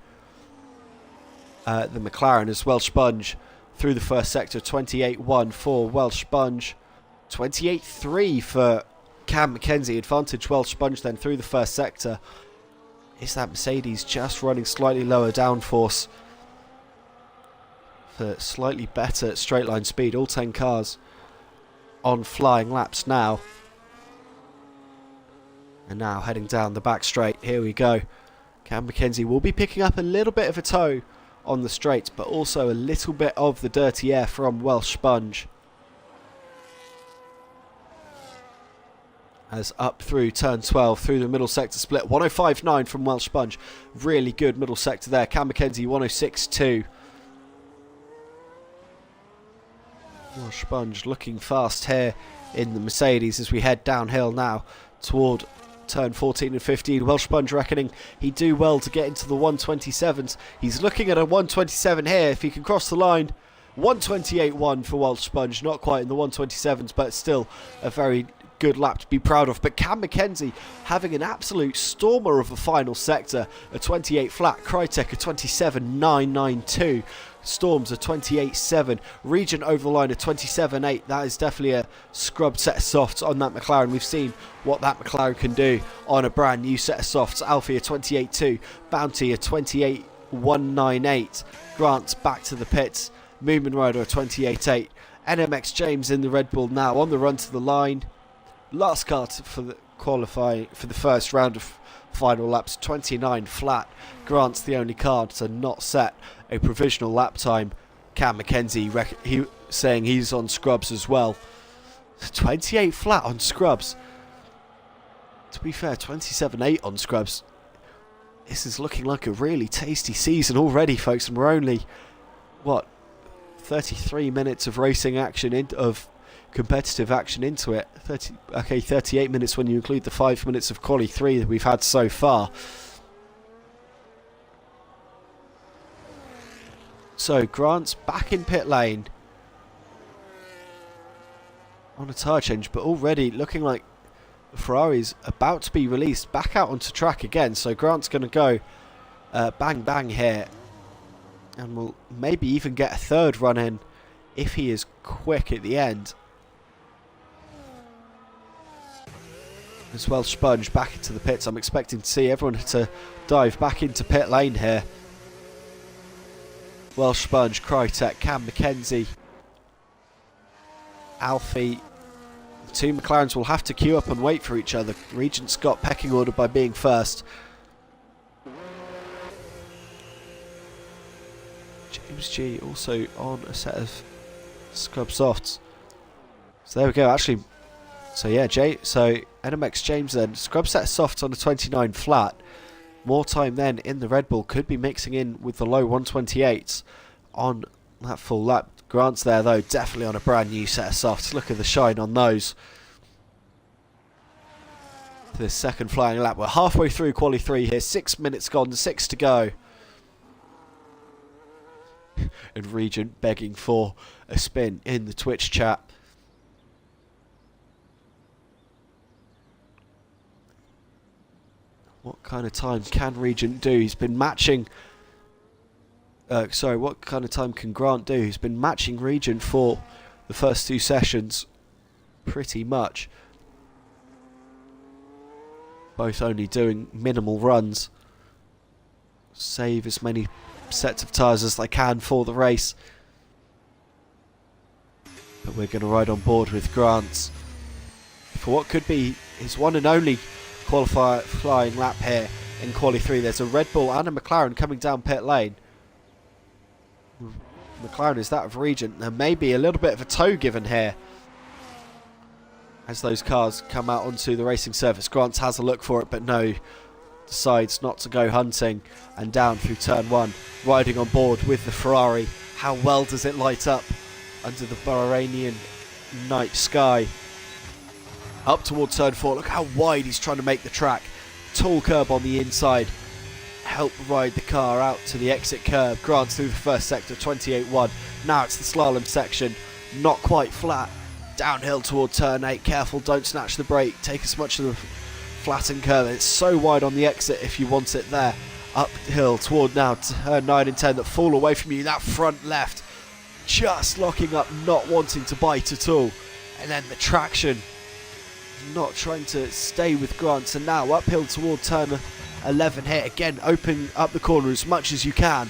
the McLaren as Welsh Sponge through the first sector. 28.1 for Welsh Sponge, 28.3 for Cam Mackenzie. Advantage Welsh Sponge then through the first sector. Is that Mercedes just running slightly lower downforce for slightly better straight line speed? All 10 cars on flying laps now. And now heading down the back straight. Here we go. Cam Mackenzie will be picking up a little bit of a tow on the straights, but also a little bit of the dirty air from Welsh Sponge. As up through turn 12, through the middle sector split. 105.9 from Welsh Sponge. Really good middle sector there. Cam Mackenzie 106.2. Welsh Sponge looking fast here in the Mercedes as we head downhill now toward turn 14 and 15. Welsh Sponge reckoning he'd do well to get into the 127s. He's looking at a 127 here if he can cross the line. 128.1 for Welsh Sponge, not quite in the 127s, but still a very good lap to be proud of. But Cam Mackenzie having an absolute stormer of a final sector. A 28 flat, Crytek a 27.992. Storms a 28.7, Regent over the line a 27.8. That is definitely a scrubbed set of softs on that McLaren. We've seen what that McLaren can do on a brand new set of softs. Alfie a 28.2, Bounty a 28.198. Grant's back to the pits. Moomin Rider a 28.8. NMX James in the Red Bull now on the run to the line. Last car for the qualifying for the first round of final laps, 29 flat. Grant's the only car to not set a provisional lap time. Cam Mackenzie saying he's on scrubs as well. 28 flat on scrubs. To be fair, 27.8 on scrubs. This is looking like a really tasty season already, folks, and we're only, what, 33 minutes of racing action, of competitive action into it. 38 minutes when you include the 5 minutes of quali 3 that we've had so far. So Grant's back in pit lane on a tyre change, but already looking like Ferrari's about to be released back out onto track again. So Grant's going to go bang bang here, and will maybe even get a third run in if he is quick at the end. As Welsh Sponge back into the pits. I'm expecting to see everyone to dive back into pit lane here. Welsh Sponge, Crytek, Cam Mackenzie, Alfie. The two McLarens will have to queue up and wait for each other. Regent Scott pecking order by being first. James G also on a set of scrub softs. So there we go. Actually, so yeah, so NMX James then scrub set of softs on a 29 flat. More time then in the Red Bull, could be mixing in with the low 128s on that full lap. Grant's there though, definitely on a brand new set of softs. Look at the shine on those. For this second flying lap, we're halfway through quali 3 here. 6 minutes gone, 6 to go. And Regent begging for a spin in the Twitch chat. What kind of time can Regent do? He's been matching... what kind of time can Grant do? He's been matching Regent for the first 2 sessions pretty much. Both only doing minimal runs. Save as many sets of tyres as they can for the race. But we're going to ride on board with Grant's for what could be his one and only flying lap here in quali 3. There's a Red Bull and a McLaren coming down pit lane. McLaren is that of Regent. There may be a little bit of a tow given here as those cars come out onto the racing surface. Grant has a look for it, but no, decides not to go hunting, and down through turn 1, riding on board with the Ferrari. How well does it light up under the Bahrainian night sky? Up towards turn 4, look how wide he's trying to make the track. Tall curb on the inside. Help ride the car out to the exit curb. Grant through the first sector, 28.1. Now it's the slalom section, not quite flat. Downhill toward turn 8, careful, don't snatch the brake. Take as much of the flattened curve. It's so wide on the exit if you want it there. uphill toward now turn 9 and 10 that fall away from you. That front left just locking up, not wanting to bite at all. And then the traction not trying to stay with Grant. So now uphill toward turn 11 here. Again, open up the corner as much as you can.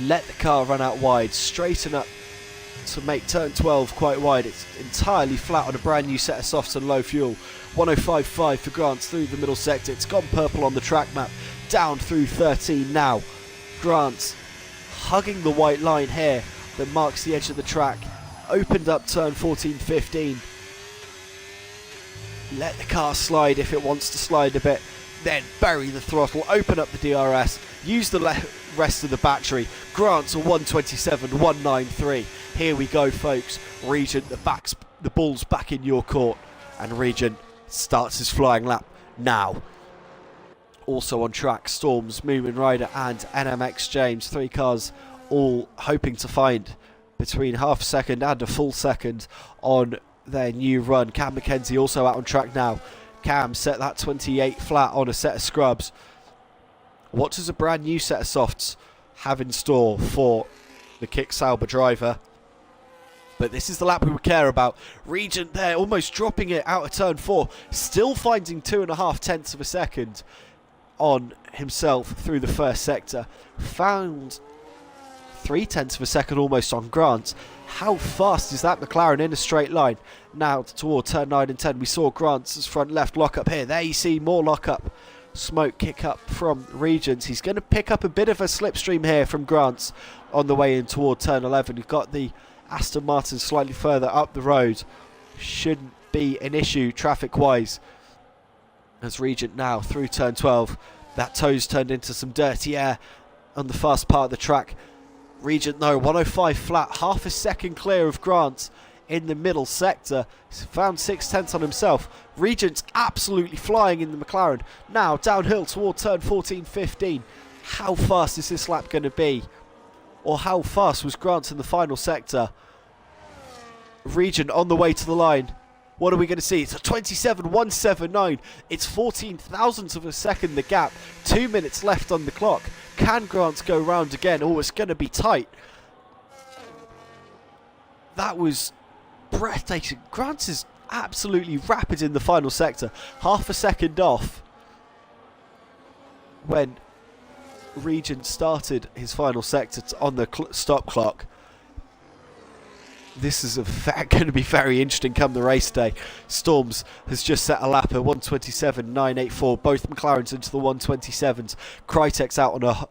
Let the car run out wide. Straighten up to make turn 12 quite wide. It's entirely flat on a brand new set of softs and low fuel. 105.5 for Grant through the middle sector. It's gone purple on the track map. Down through 13 now. Grant hugging the white line here that marks the edge of the track. Opened up turn 14-15. Let the car slide if it wants to slide a bit. Then bury the throttle. Open up the DRS. Use the rest of the battery. Grant's a 127.193. Here we go, folks. Regent, the ball's back in your court. And Regent starts his flying lap now. Also on track, Storms, Moomin Rider and NMX James. 3 cars all hoping to find between half a second and a full second on their new run. Cam Mackenzie also out on track now. Cam set that 28 flat on a set of scrubs. What does a brand new set of softs have in store for the Kick Sauber driver? But this is the lap we would care about. Regent there almost dropping it out of turn 4. Still finding 2.5 tenths of a second on himself through the first sector. Found 3 tenths of a second almost on Grant. How fast is that McLaren in a straight line? Now toward turn 9 and 10. We saw Grant's front left lock up here. There you see more lock up. Smoke kick up from Regent. He's going to pick up a bit of a slipstream here from Grant's on the way in toward turn 11. We've got the Aston Martin slightly further up the road. Shouldn't be an issue traffic wise. As Regent now through turn 12. That toe's turned into some dirty air on the fast part of the track. Regent though, 105 flat, half a second clear of Grant in the middle sector. He's found 6 tenths on himself. Regent's absolutely flying in the McLaren. Now downhill toward turn 14-15. How fast is this lap going to be? Or how fast was Grant in the final sector? Regent on the way to the line. What are we going to see? It's a 27.179. It's 14 thousandths of a second the gap. 2 minutes left on the clock. Can Grant go round again? Oh, it's going to be tight. That was breathtaking. Grant is absolutely rapid in the final sector. Half a second off when Regent started his final sector on the stop clock. This is going to be very interesting come the race day. Storms has just set a lap at 127.984. Both McLarens into the 127s. Krytek's out on a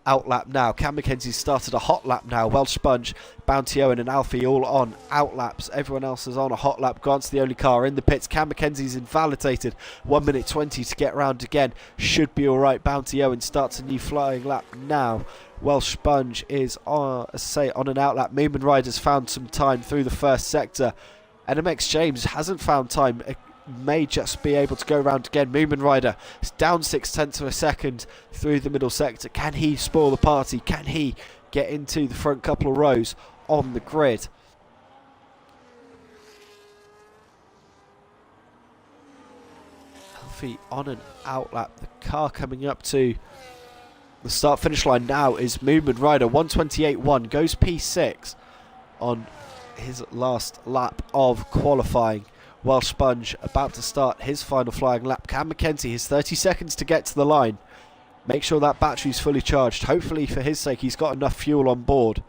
out lap now. Cam Mackenzie started a hot lap now. Welsh Sponge, Bounty Owen and Alfie all on out laps. Everyone else is on a hot lap. Grant's the only car in the pits. Cam Mackenzie's invalidated. 1 minute 20 to get round again. Should be alright. Bounty Owen starts a new flying lap now. Welsh Sponge is on, as I say, on an out lap. Moomin Rider's found some time through the first sector. NMX James hasn't found time. May just be able to go round again. Moomin Rider is down 6 tenths of a second through the middle sector. Can he spoil the party? Can he get into the front couple of rows on the grid? Alfie on an out lap. The car coming up to the start finish line now is Moomin Rider. 128.1 goes P6 on his last lap of qualifying. Welsh Sponge about to start his final flying lap. Cam Mackenzie has 30 seconds to get to the line. Make sure that battery's fully charged. Hopefully for his sake he's got enough fuel on board.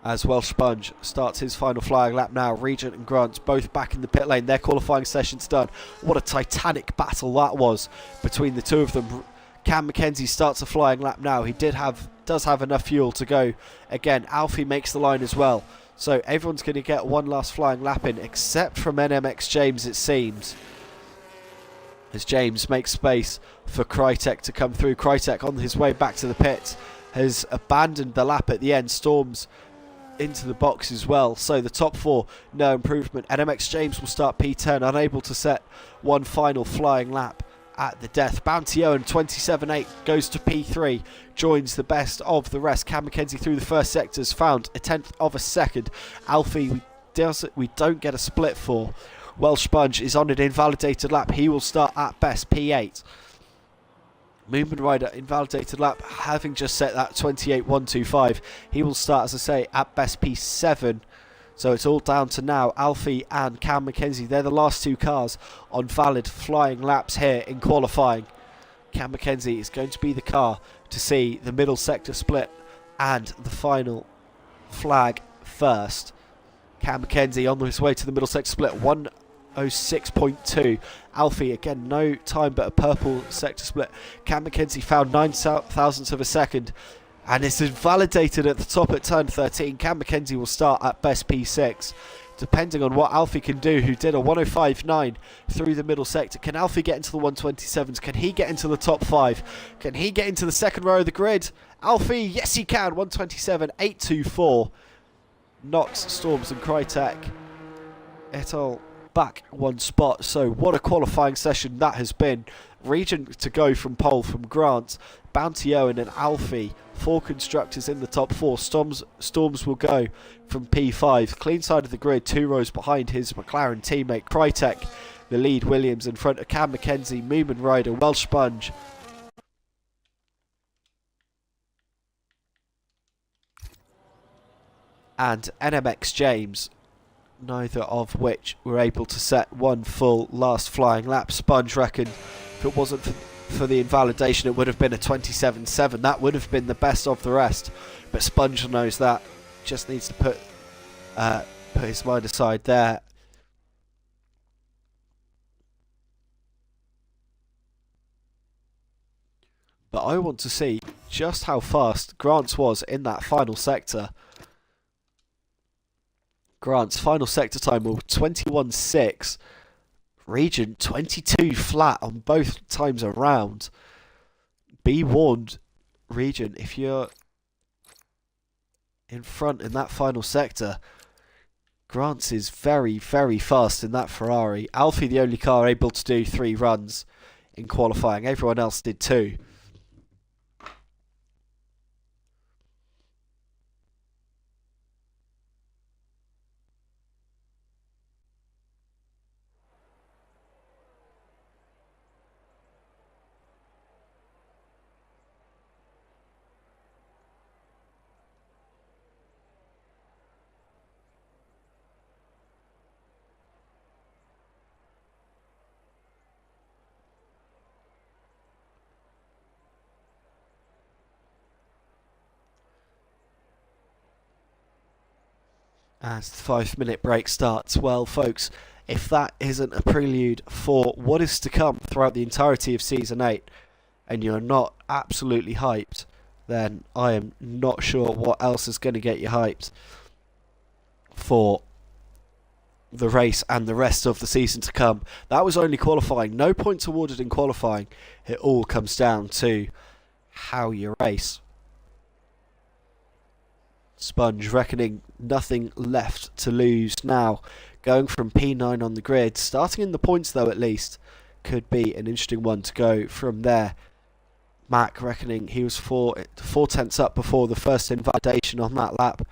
As Welsh Sponge starts his final flying lap now. Regent and Grant both back in the pit lane. Their qualifying session's done. What a titanic battle that was between the two of them. Cam Mackenzie starts a flying lap now. He does have enough fuel to go again. Alfie makes the line as well. So everyone's going to get one last flying lap in, except from NMX James, it seems. As James makes space for Krytek to come through. Krytek on his way back to the pit has abandoned the lap at the end. Storms into the box as well. So the top 4, no improvement. NMX James will start P10, unable to set one final flying lap at the death. Bounty Owen 27.8 goes to P3, joins the best of the rest. Cam Mackenzie through the first sectors found a tenth of a second. Alfie we don't get a split for. Welsh Sponge is on an invalidated lap. He will start at best P8. Movement Rider, invalidated lap, having just set that 28.125. He will start, as I say, at best P7. So it's all down to now Alfie and Cam Mackenzie. They're the last two cars on valid flying laps here in qualifying. Cam Mackenzie is going to be the car to see the middle sector split and the final flag first. Cam Mackenzie on his way to the middle sector split, 1:06.2. Alfie, again, no time but a purple sector split. Cam Mackenzie found 9 thousandths of a second, and it's invalidated at the top at turn 13. Cam Mackenzie will start at best P6, depending on what Alfie can do, who did a 1:05.9 through the middle sector. Can Alfie get into the 1:27s? Can he get into the top 5? Can he get into the second row of the grid? Alfie, yes he can, 1:27.824. Knox, Storms and Crytek et al. Back one spot. So what a qualifying session that has been. Regent to go from pole from Grant, Bounty Owen and Alfie. 4 constructors in the top 4. Storms will go from P5. Clean side of the grid, 2 rows behind his McLaren teammate Crytek. The lead Williams in front of Cam Mackenzie, Moomin Rider, Welsh Sponge. And NMX James, neither of which were able to set one full last flying lap. Sponge reckoned if it wasn't for the invalidation it would have been a 27.7. That would have been the best of the rest, but Sponge knows that, just needs to put his mind aside there. But I want to see just how fast Grant's was in that final sector. Grant's final sector time was 21.6. Regent 22 flat on both times around. Be warned, Regent, if you're in front in that final sector, Grant's is very, very fast in that Ferrari. Alfie, the only car able to do 3 runs in qualifying. Everyone else did 2. As the 5-minute break starts, well folks, if that isn't a prelude for what is to come throughout the entirety of Season 8, and you're not absolutely hyped, then I am not sure what else is going to get you hyped for the race and the rest of the season to come. That was only qualifying, no points awarded in qualifying. It all comes down to how you race. Sponge reckoning nothing left to lose now, going from P9 on the grid, starting in the points though at least, could be an interesting one to go from there. Mac reckoning he was 4/10 up before the first invalidation on that lap,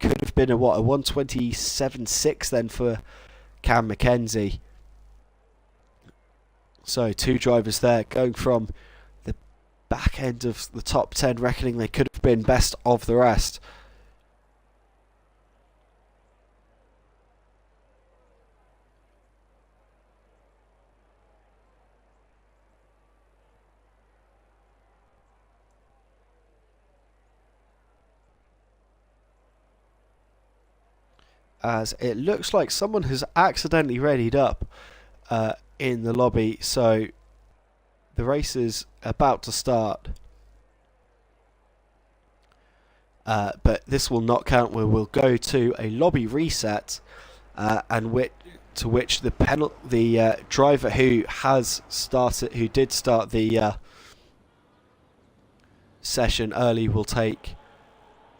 could have been a 1:27.6 then for Cam Mackenzie. So 2 drivers there going from the back end of the top 10, reckoning they could have been best of the rest. As it looks like someone has accidentally readied up in the lobby, so the race is about to start. But this will not count. We will go to a lobby reset, to which the driver who did start the session early will take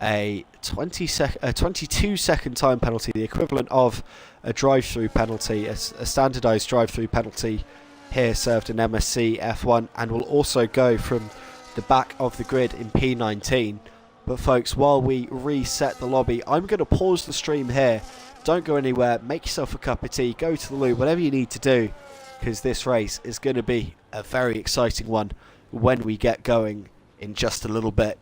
a 22-second time penalty, the equivalent of a drive-through penalty, a standardised drive-through penalty here served in MSC F1, and will also go from the back of the grid in P19. But folks, while we reset the lobby, I'm going to pause the stream here. Don't go anywhere, make yourself a cup of tea, go to the loo, whatever you need to do, because this race is going to be a very exciting one when we get going in just a little bit.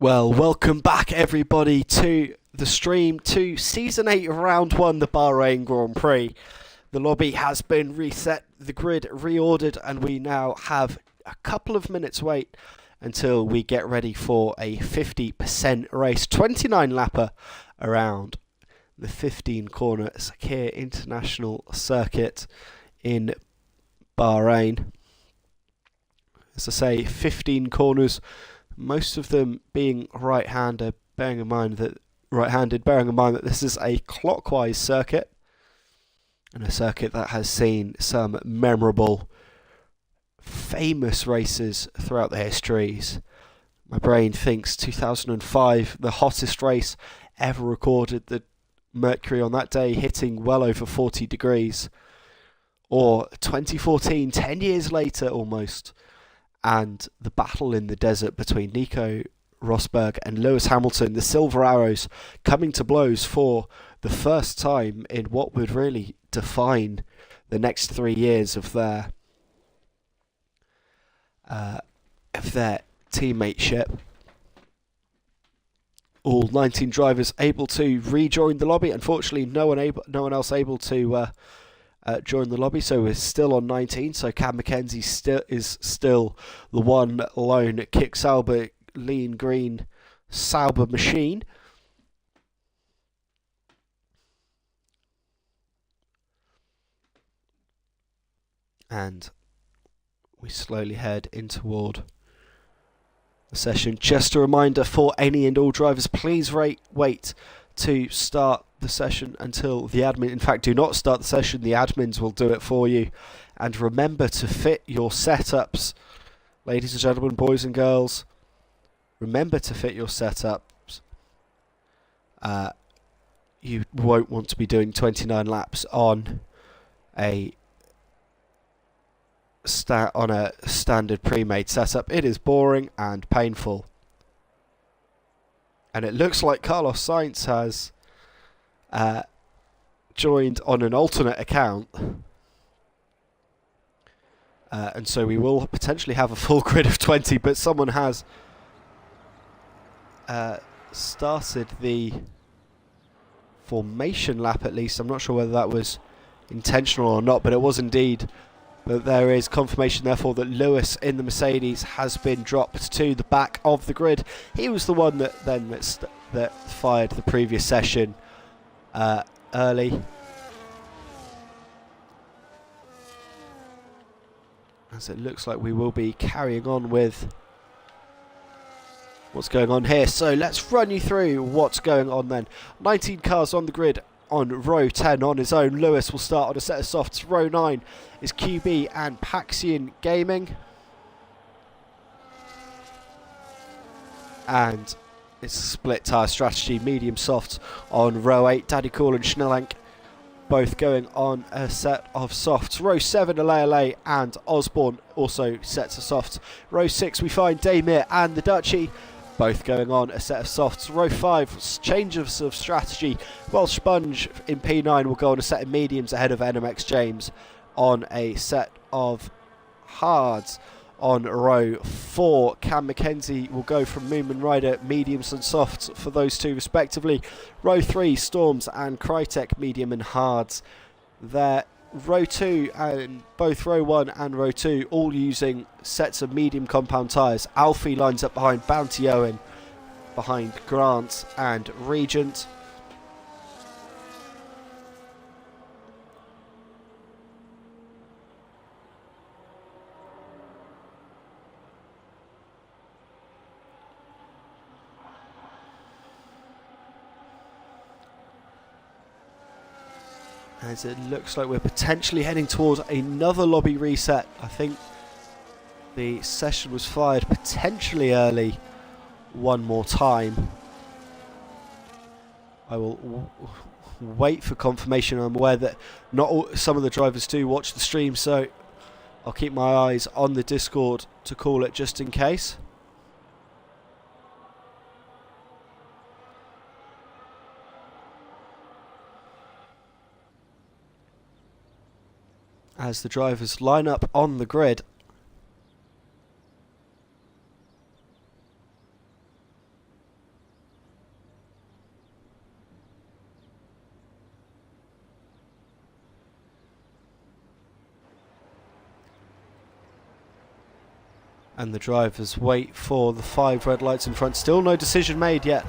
Well, welcome back everybody to the stream to Season 8 Round 1, the Bahrain Grand Prix. The lobby has been reset, the grid reordered, and we now have a couple of minutes wait until we get ready for a 50% race, 29 lapper around the 15-corner Bahrain International Circuit in Bahrain. As I say, 15 corners, most of them being right-handed, bearing in mind that this is a clockwise circuit, and a circuit that has seen some memorable, famous races throughout the histories. My brain thinks 2005, the hottest race ever recorded, the mercury on that day hitting well over 40 degrees. Or 2014, 10 years later almost, and the battle in the desert between Nico Rosberg and Lewis Hamilton, the Silver Arrows, coming to blows for the first time in what would really define the next 3 years of their teammateship. All 19 drivers able to rejoin the lobby. Unfortunately, no one else able to join the lobby, so we're still on 19. So Cam Mackenzie is still the one lone Kick Sauber lean green Sauber machine. And we slowly head in toward the session. Just a reminder for any and all drivers, please wait to start the session until the admin, in fact do not start the session, the admins will do it for you. And remember to fit your setups, ladies and gentlemen, boys and girls, remember to fit your setups. You won't want to be doing 29 laps on a standard pre-made setup. It is boring and painful. And it looks like Carlos Sainz has joined on an alternate account. And so we will potentially have a full grid of 20, but someone has started the formation lap at least. I'm not sure whether that was intentional or not, but it was indeed. But there is confirmation, therefore, that Lewis in the Mercedes has been dropped to the back of the grid. He was the one that fired the previous session early. As it looks like we will be carrying on with what's going on here. So let's run you through what's going on then. 19 cars on the grid. On row 10 on his own, Lewis will start on a set of softs. Row 9 is QB and Paxian Gaming. And it's a split tyre strategy, medium softs on row 8. Daddy Cool and Schnellank both going on a set of softs. Row 7, Alea and Osborne also sets of softs. Row 6 we find Damir and the Duchy, both going on a set of softs. Row 5, changes of strategy. Welsh Sponge in P9 will go on a set of mediums ahead of NMX James on a set of hards. On row 4, Cam Mackenzie will go from Moomin Rider, mediums and softs for those two respectively. Row 3, Storms and Crytek, medium and hards. There. Row 2 and both row 1 and row 2 all using sets of medium compound tyres. Alfie lines up behind Bounty Owen, behind Grant and Regent. As it looks like we're potentially heading towards another lobby reset. I think the session was fired potentially early one more time. I will wait for confirmation. I'm aware that some of the drivers do watch the stream, so I'll keep my eyes on the Discord to call it just in case. As the drivers line up on the grid. And the drivers wait for the 5 red lights in front. Still no decision made yet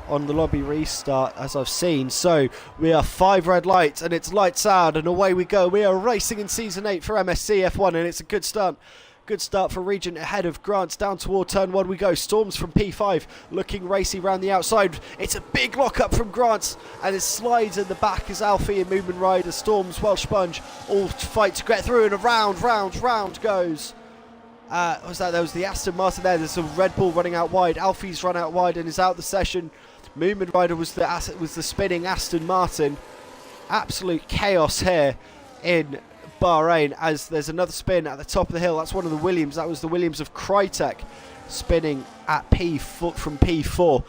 on the lobby restart, as I've seen. So we are 5 red lights, and it's lights out, and away we go. We are racing in Season 8 for MSC F1, and it's a good start. Good start for Regent ahead of Grants. Down toward turn 1 we go. Storms from P5 looking racy round the outside. It's a big lock up from Grants, and it slides in the back as Alfie and Movement Rider, Storms, Welsh Sponge all fight to get through, and a round goes. What was that? There was the Aston Martin there. There's a Red Bull running out wide. Alfie's run out wide and is out the session. Movement Rider was the spinning Aston Martin. Absolute chaos here in Bahrain, as there's another spin at the top of the hill. That's one of the Williams. That was the Williams of Crytek spinning at from P4.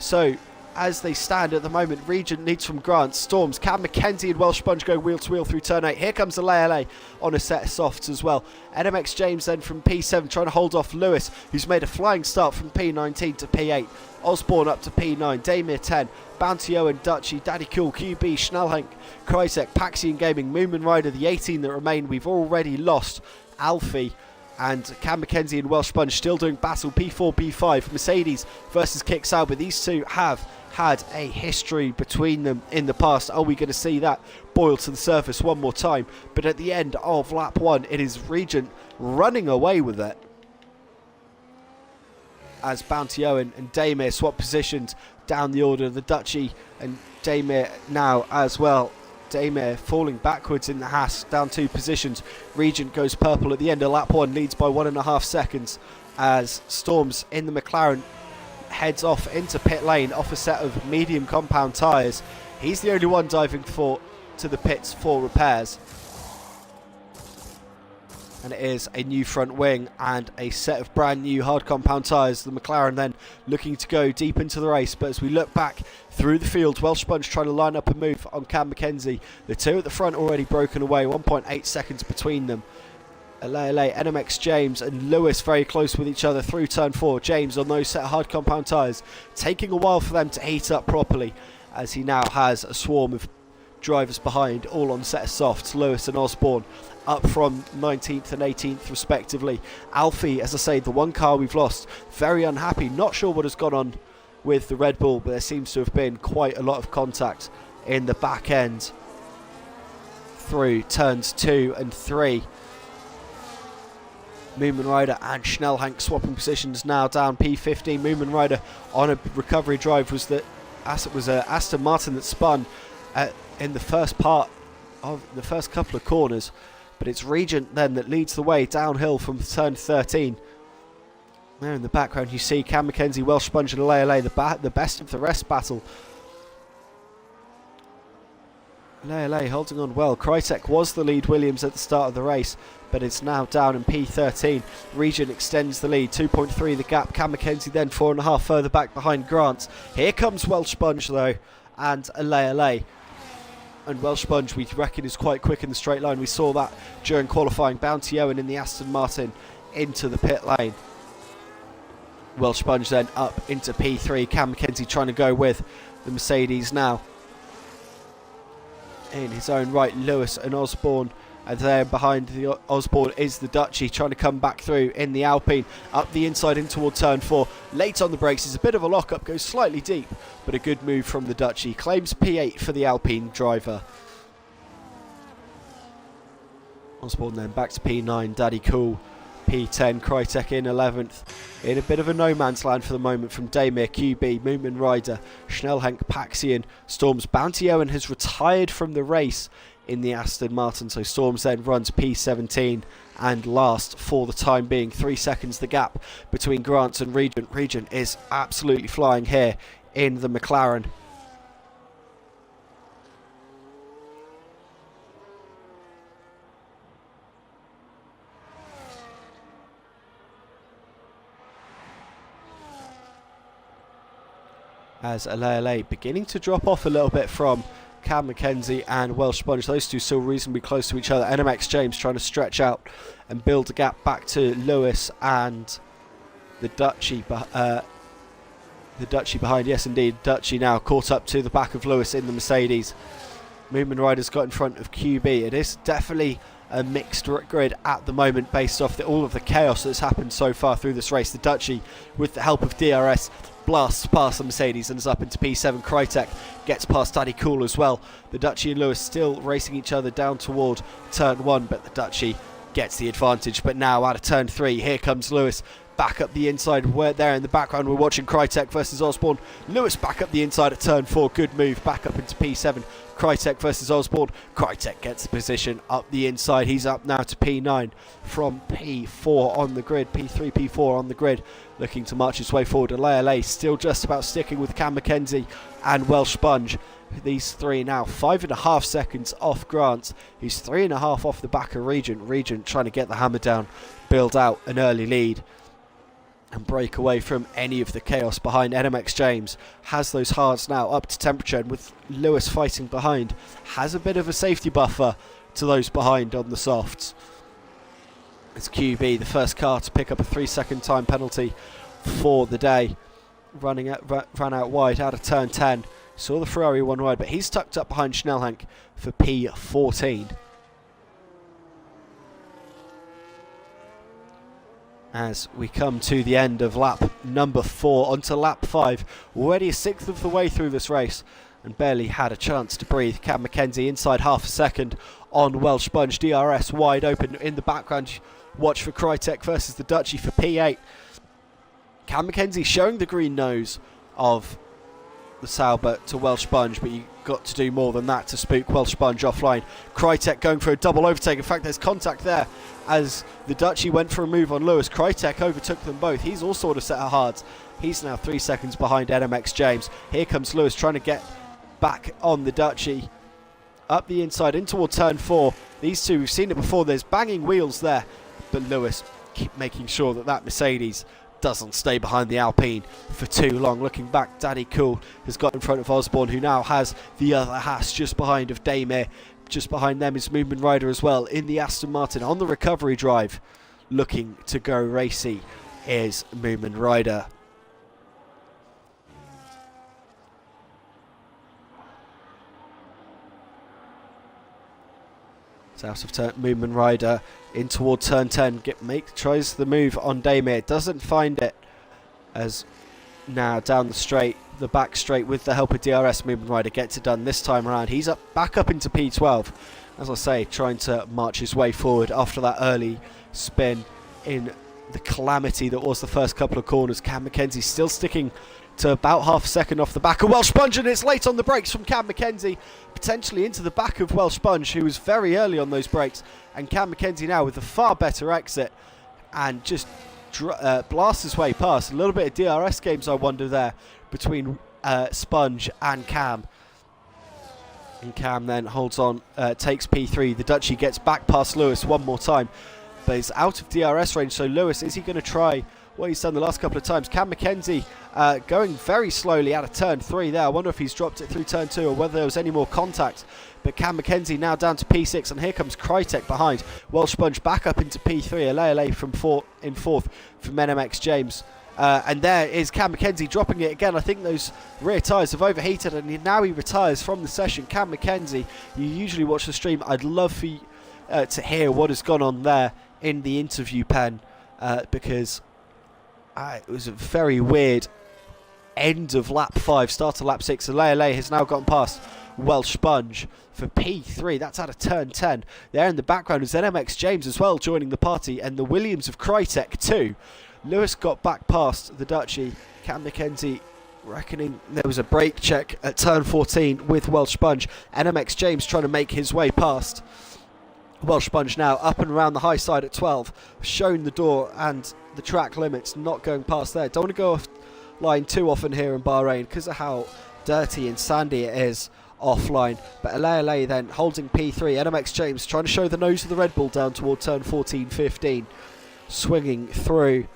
So as they stand at the moment, Regent leads from Grant. Storms, Cam McKenzie and Welsh Sponge go wheel to wheel through turn 8. Here comes the LA on a set of softs as well. NMX James then from P7 trying to hold off Lewis, who's made a flying start from P19 to P8. Osborne up to P9, Damir 10, Bounty Owen, Dutchy, Daddy Cool, QB, Schnellhenk, Kryzek, Paxian Gaming, Moomin Rider, the 18 that remain. We've already lost Alfie and Cam McKenzie and Welsh Sponge still doing battle. P4, P5, Mercedes versus Kick Sauber. These two have had a history between them in the past. Are we going to see that boil to the surface one more time? But at the end of lap 1, it is Regent running away with it, as Bounty Owen and Damir swap positions down the order. The Dutchy and Damir now as well. Damir falling backwards in the Haas, down 2 positions. Regent goes purple at the end of lap 1, leads by 1.5 seconds, as Storms in the McLaren heads off into pit lane off a set of medium compound tyres. He's the only one diving to the pits for repairs. And it is a new front wing and a set of brand new hard compound tyres. The McLaren then looking to go deep into the race, but as we look back through the field, Welsh Sponge trying to line up a move on Cam McKenzie. The two at the front already broken away, 1.8 seconds between them. LA, NMX James and Lewis very close with each other through turn 4. James on those set of hard compound tyres, taking a while for them to heat up properly, as he now has a swarm of drivers behind, all on set of softs. Lewis and Osborne up from 19th and 18th respectively. Alfie, as I say, the one car we've lost, very unhappy. Not sure what has gone on with the Red Bull, but there seems to have been quite a lot of contact in the back end through turns 2 and 3. Moomin Rider and Schnellhenk swapping positions now down P15. Moomin Rider on a recovery drive. Was Aston Martin that spun in the first part of the first couple of corners, but it's Regent then that leads the way downhill from turn 13. There in the background you see Cam McKenzie, Welsh Sponge and LA, the best of the rest battle. LA holding on well. Krytek was the lead Williams at the start of the race, but it's now down in P13. Regent extends the lead, 2.3 the gap. Cam McKenzie then 4.5 further back behind Grant. Here comes Welsh Sponge though, and LA. And Welsh Sponge, we reckon, is quite quick in the straight line. We saw that during qualifying. Bounty Owen in the Aston Martin into the pit lane. Welsh Sponge then up into P3. Cam McKenzie trying to go with the Mercedes now. In his own right, Lewis and Osborne, and there behind the Osborne is the Dutchy trying to come back through in the Alpine, up the inside in toward turn 4. Late on the brakes, is a bit of a lock-up, goes slightly deep, but a good move from the Dutchy. Claims P8 for the Alpine driver. Osborne then back to P9, Daddy Cool, P10, Krytek in 11th. In a bit of a no man's land for the moment from Damir, QB, Moomin Rider, Schnellhenk, Paxian, Storms. Bounty Owen has retired from the race in the Aston Martin, so Storms then runs P17 and last for the time being. 3 seconds the gap between Grants and Regent. Regent is absolutely flying here in the McLaren. As LA beginning to drop off a little bit from Cam McKenzie and Welsh Sponge. Those two still reasonably close to each other. NMX James trying to stretch out and build a gap back to Lewis and the Dutchy behind. Yes, indeed, Dutchy now caught up to the back of Lewis in the Mercedes. Moomin Rider's got in front of QB. It is definitely a mixed grid at the moment based off all of the chaos that's happened so far through this race. The Dutchie, with the help of DRS, blasts past the Mercedes and is up into P7. Krytek gets past Daddy Cool as well. The Dutchie and Lewis still racing each other down toward turn 1, but the Dutchie gets the advantage. But now out of turn 3, here comes Lewis back up the inside. Where there in the background we're watching Krytek versus Osborne. Lewis back up the inside at turn 4, good move back up into P7. Krytek versus Osborne. Krytek gets the position up the inside. He's up now to P9 from P4 on the grid. P3, P4 on the grid, looking to march his way forward. LA still just about sticking with Cam Mackenzie and Welsh Sponge. These three now 5.5 seconds off Grant, who's 3.5 off the back of Regent. Regent trying to get the hammer down, build out an early lead and break away from any of the chaos behind. NMX James has those hards now up to temperature, and with Lewis fighting behind, has a bit of a safety buffer to those behind on the softs. It's QB, the first car to pick up a 3-second time penalty for the day. Ran out wide out of turn 10. Saw the Ferrari one wide, but he's tucked up behind Schnellhank for P14. As we come to the end of lap number 4, onto lap 5, already a sixth of the way through this race and barely had a chance to breathe. Cam Mackenzie inside half a second on Welsh Sponge. DRS wide open in the background. Watch for Krytek versus the Dutchie for P8. Cam Mackenzie showing the green nose of the Sauber to Welsh Sponge, but you got to do more than that to spook Welsh Sponge offline. Krytek going for a double overtake. In fact, there's contact there as the Dutchie went for a move on Lewis. Krytek overtook them both. He's also on a set of hards. He's now 3 seconds behind NMX James. Here comes Lewis trying to get back on the Dutchie. Up the inside in toward turn 4. These two, we've seen it before. There's banging wheels there, but Lewis keep making sure that Mercedes doesn't stay behind the Alpine for too long. Looking back, Daddy Cool has got in front of Osborne, who now has the other Haas just behind of Daymir. Just behind them is Moomin Rider as well in the Aston Martin on the recovery drive. Looking to go racy is Moomin Rider. It's out of turn. Moomin Rider in toward turn 10. Tries the move on Daymir. Doesn't find it, as now down the straight, the back straight with the help of DRS. Moomin Rider gets it done this time around. He's back up into P12. As I say, trying to march his way forward after that early spin in the calamity that was the first couple of corners. Cam Mackenzie still sticking to about half a second off the back of Welsh Sponge, and it's late on the brakes from Cam Mackenzie, potentially into the back of Welsh Sponge, who was very early on those brakes. And Cam Mackenzie now with a far better exit and just blasts his way past. A little bit of DRS games, I wonder, there between Sponge and Cam. And Cam then holds on, takes P3. The Dutchie gets back past Lewis one more time, but he's out of DRS range. So Lewis, is he going to try what he's done the last couple of times? Cam Mackenzie going very slowly out of turn 3 there. I wonder if he's dropped it through turn 2 or whether there was any more contact. But Cam Mackenzie now down to P6, and here comes Krytek behind. Welsh Sponge back up into P3. LA from in fourth from NMX James. And there is Cam Mackenzie dropping it again. I think those rear tyres have overheated, and now he retires from the session. Cam Mackenzie, you usually watch the stream. I'd love for you to hear what has gone on there in the interview pen, because it was a very weird end of lap 5, start of lap 6. And Lele has now gone past Welsh Sponge for P3. That's out of turn 10. There in the background is NMX James as well joining the party, and the Williams of Krytek too. Lewis got back past the Dutchie. Cam Mackenzie reckoning there was a brake check at turn 14 with Welsh Sponge. NMX James trying to make his way past. Welsh Sponge now up and around the high side at 12. Shown the door and the track limits, not going past there. Don't want to go off line too often here in Bahrain because of how dirty and sandy it is offline. But LA then holding P3. NMX James trying to show the nose of the Red Bull down toward turn 14-15. Swinging through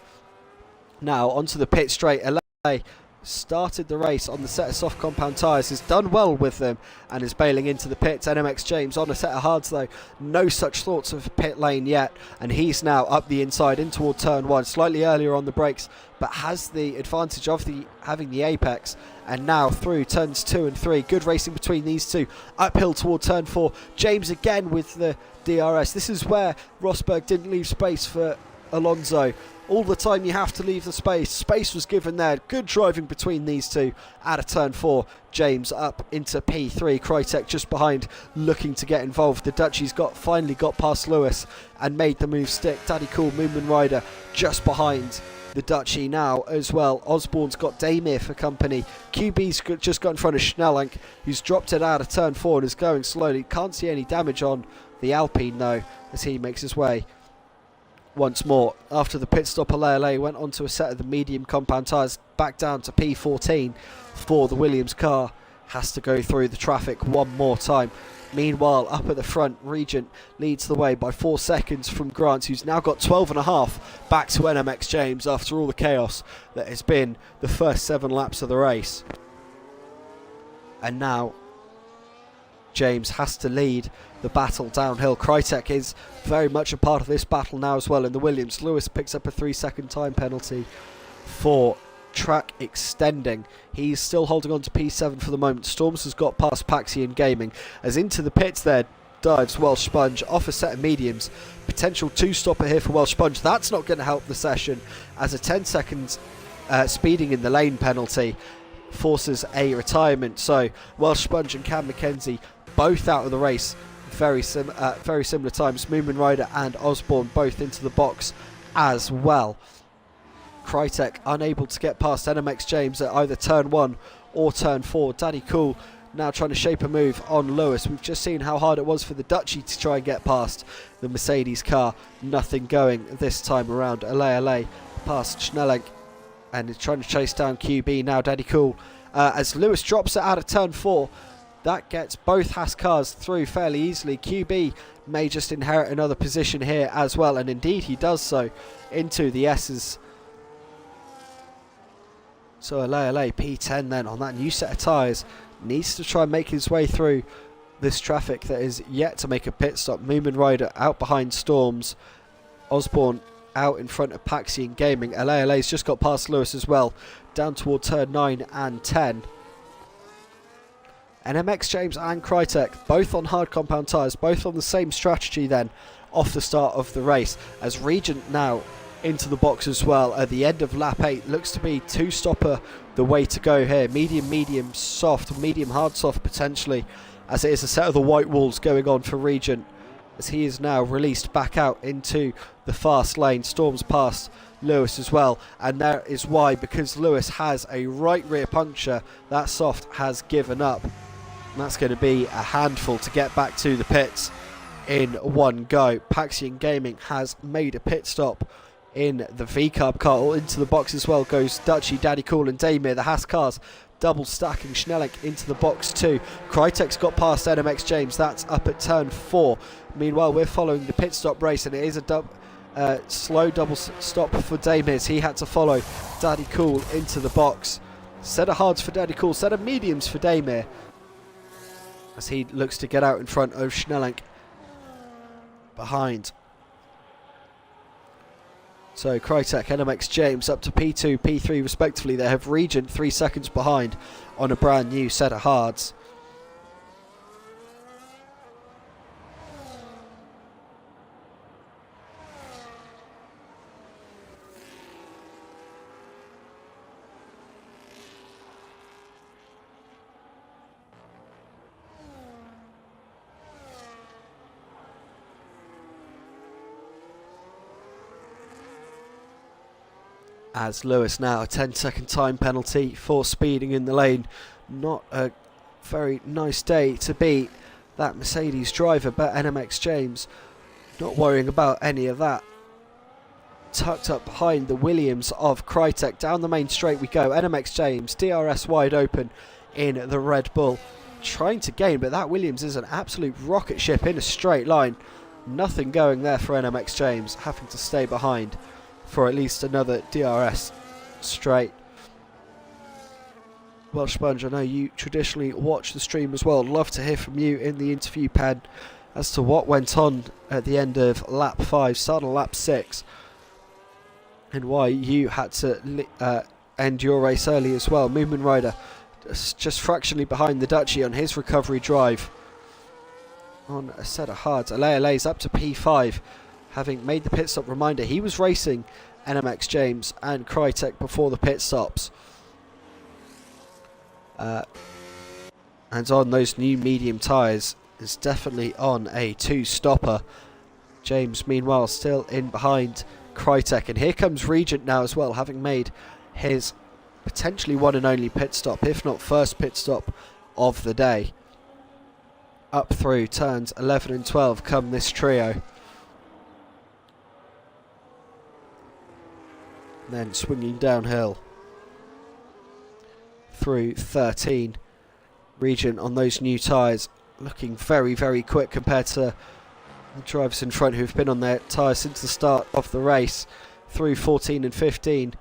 now onto the pit straight. LA started the race on the set of soft compound tyres, has done well with them and is bailing into the pits. NMX James on a set of hards though, no such thoughts of pit lane yet, and he's now up the inside in toward turn 1, slightly earlier on the brakes, but has the advantage of having the apex, and now through turns 2 and 3. Good racing between these two. Uphill toward turn 4. James again with the DRS. This is where Rosberg didn't leave space for Alonso. All the time you have to leave the space. Space was given there. Good driving between these two out of turn 4. James up into P3. Krytek just behind, looking to get involved. The Dutchies finally got past Lewis and made the move stick. Daddy Cool, Moonman Rider just behind the Dutchie now as well. Osborne's got Damir for company. QB's just got in front of Schnellenk, who's dropped it out of turn 4 and is going slowly. Can't see any damage on the Alpine though, as he makes his way once more. After the pit stop, LA went onto a set of the medium compound tyres, back down to P14 for the Williams car. Has to go through the traffic one more time. Meanwhile, up at the front, Regent leads the way by 4 seconds from Grant, who's now got 12.5 back to NMX James after all the chaos that has been the first 7 laps of the race. And now James has to lead the battle downhill. Krytek is very much a part of this battle now as well in the Williams. Lewis picks up a 3-second time penalty for track extending. He's still holding on to P7 for the moment. Storms has got past Paxian Gaming, as into the pits there dives Welsh Sponge off a set of mediums. Potential 2-stopper here for Welsh Sponge. That's not going to help the session, as a 10 seconds speeding in the lane penalty forces a retirement. So Welsh Sponge and Cam McKenzie both out of the race. Very similar times. Moonman Rider and Osborne both into the box as well. Krytek unable to get past NMX James at either turn 1 or turn 4. Daddy Cool now trying to shape a move on Lewis. We've just seen how hard it was for the Dutchie to try and get past the Mercedes car. Nothing going this time around. LA past Schnellenk and is trying to chase down QB now. Daddy Cool as Lewis drops it out of turn 4. That gets both Haas cars through fairly easily. QB may just inherit another position here as well, and indeed he does so into the S's. So LA P10 then on that new set of tyres needs to try and make his way through this traffic that is yet to make a pit stop. Moonman Rider out behind Storms. Osborne out in front of Paxian Gaming. LA's just got past Lewis as well, down toward turn 9 and 10. NMX James and Krytek both on hard compound tyres, both on the same strategy then off the start of the race, as Regent now into the box as well at the end of lap 8. Looks to be 2-stopper the way to go here. Medium soft, medium hard soft potentially, as it is a set of the white walls going on for Regent, as he is now released back out into the fast lane. Storms past Lewis as well, and that is why, because Lewis has a right rear puncture, that soft has given up. And that's going to be a handful to get back to the pits in one go. Paxian Gaming has made a pit stop in the V-Carb car. Into the box as well goes Dutchie, Daddy Cool and Damir. The Haas cars double stacking. Schnellenk into the box too. Krytek's got past NMX James. That's up at turn 4. Meanwhile, we're following the pit stop race, and it is a slow double stop for Damir. He had to follow Daddy Cool into the box. Set of hards for Daddy Cool, set of mediums for Damir, as he looks to get out in front of Schnellenk behind. So Krytek, NMX James up to P2, P3 respectively. They have Regent 3 seconds behind on a brand new set of hards. As Lewis now, a 10-second time penalty for speeding in the lane. Not a very nice day to be that Mercedes driver, but NMX James not worrying about any of that. Tucked up behind the Williams of Krytek. Down the main straight we go. NMX James, DRS wide open in the Red Bull, trying to gain, but that Williams is an absolute rocket ship in a straight line. Nothing going there for NMX James, having to stay behind for at least another DRS straight. Welsh Sponge, I know you traditionally watch the stream as well. I'd love to hear from you in the interview pen as to what went on at the end of lap 5, start of lap 6, and why you had to end your race early as well. Moomin Rider just fractionally behind the Dutchie on his recovery drive on a set of hards. Aley's up to P5, having made the pit stop. Reminder, he was racing NMX James and Crytek before the pit stops. And on those new medium tyres, is definitely on a 2-stopper. James, meanwhile, still in behind Crytek. And here comes Regent now as well, having made his potentially one and only pit stop, if not first pit stop of the day. Up through turns 11 and 12 come this trio. Then swinging downhill through 13. Regent on those new tyres looking very, very quick compared to the drivers in front who've been on their tyres since the start of the race through 14 and 15.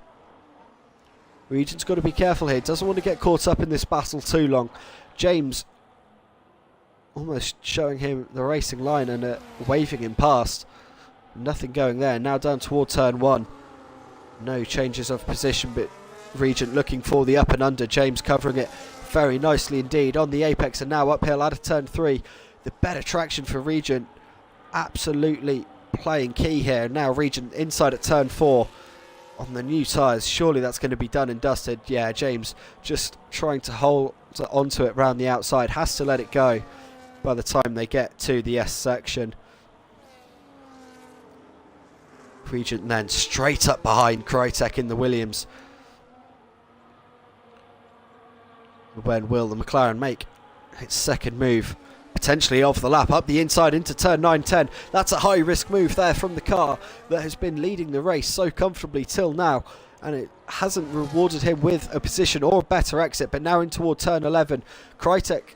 Regent's got to be careful here, doesn't want to get caught up in this battle too long. James almost showing him the racing line and waving him past. Nothing going there, now down toward turn 1. No changes of position, but Regent looking for the up and under. James covering it very nicely indeed on the apex, and now uphill out of turn 3. The better traction for Regent, absolutely playing key here. Now Regent inside at turn 4 on the new tyres. Surely that's going to be done and dusted. Yeah, James just trying to hold onto it round the outside, has to let it go by the time they get to the S section. Regent then straight up behind Crytek in the Williams. When will the McLaren make its second move, potentially off the lap, up the inside into turn 9-10. That's a high risk move there from the car that has been leading the race so comfortably till now, and it hasn't rewarded him with a position or a better exit. But now in toward turn 11, Crytek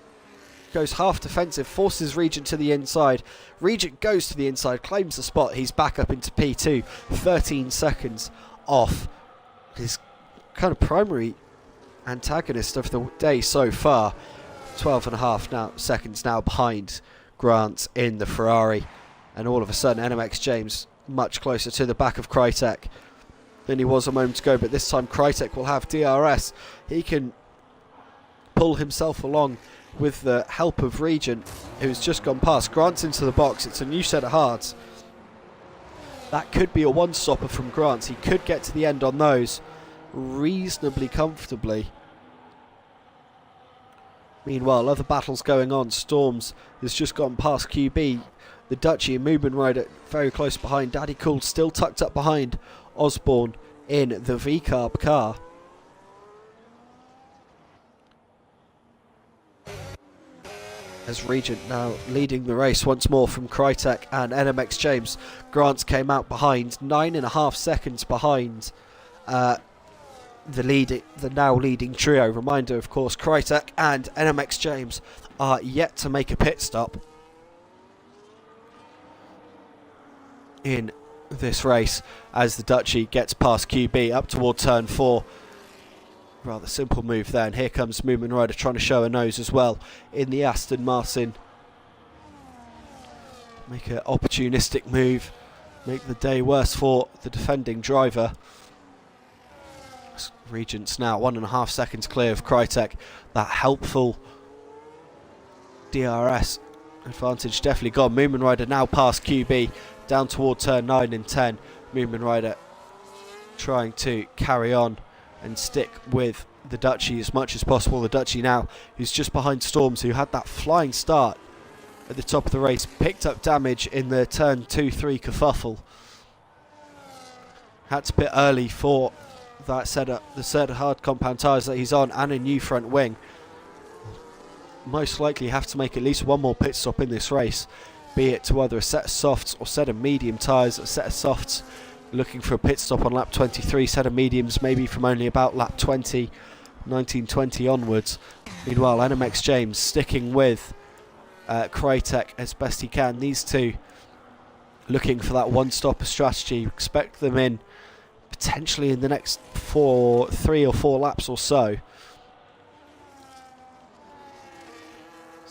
goes half defensive, forces Regent to the inside. Regent goes to the inside, claims the spot. He's back up into P2, 13 seconds off his kind of primary antagonist of the day so far. 12.5 seconds now behind Grant in the Ferrari, and all of a sudden NMX James much closer to the back of Crytek than he was a moment ago. But this time Crytek will have DRS. He can pull himself along with the help of Regent, who's just gone past. Grant's into the box. It's a new set of hards. That could be a one-stopper from Grant. He could get to the end on those reasonably comfortably. Meanwhile, other battles going on. Storms has just gone past QB. The Dutchie and Moomin Rider very close behind. Daddy Cool still tucked up behind Osborne in the V-Carb car. As Regent now leading the race once more from Crytek and NMX James. Grant came out behind, 9.5 seconds behind the now leading trio. Reminder, of course, Crytek and NMX James are yet to make a pit stop in this race, as the Dutchie gets past QB up toward turn 4. Rather simple move there, and here comes Moomin Rider trying to show a nose as well in the Aston Martin. Make an opportunistic move, make the day worse for the defending driver. Regent's now 1.5 seconds clear of Crytek. That helpful DRS advantage definitely gone. Moomin Rider now past QB, down toward turn 9 and 10. Moomin Rider trying to carry on and stick with the Dutchie as much as possible. The Dutchie now, who's just behind Storms, who had that flying start at the top of the race, picked up damage in the turn 2-3 kerfuffle. Had to pit early for that setup, the set of hard compound tyres that he's on, and a new front wing. Most likely have to make at least one more pit stop in this race, be it to either a set of softs or set of medium tyres. A set of softs looking for a pit stop on lap 23, set of mediums maybe from only about lap 20, 19-20 onwards. Meanwhile, NMX James sticking with Crytek as best he can. These two looking for that one-stopper strategy. Expect them in potentially in the next 3 or 4 laps or so.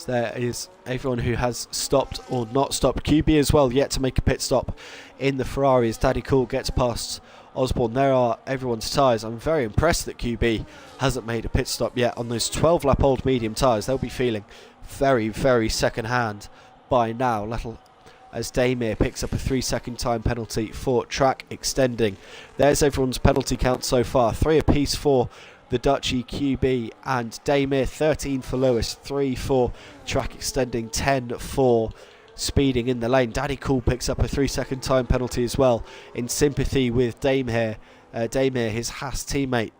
So there is everyone who has stopped or not stopped. QB as well, yet to make a pit stop in the Ferrari as Daddy Cool gets past Osborne. There are everyone's tyres. I'm very impressed that QB hasn't made a pit stop yet on those 12 lap old medium tyres. They'll be feeling very, very second hand by now, little as Damir picks up a 3-second time penalty for track extending. There's everyone's penalty count so far, 3 apiece for the Dutchy, QB and Damir, 13 for Lewis, 3 for track extending, 10 for speeding in the lane. Daddy Cool picks up a 3-second time penalty as well in sympathy with Damir, his Haas teammate.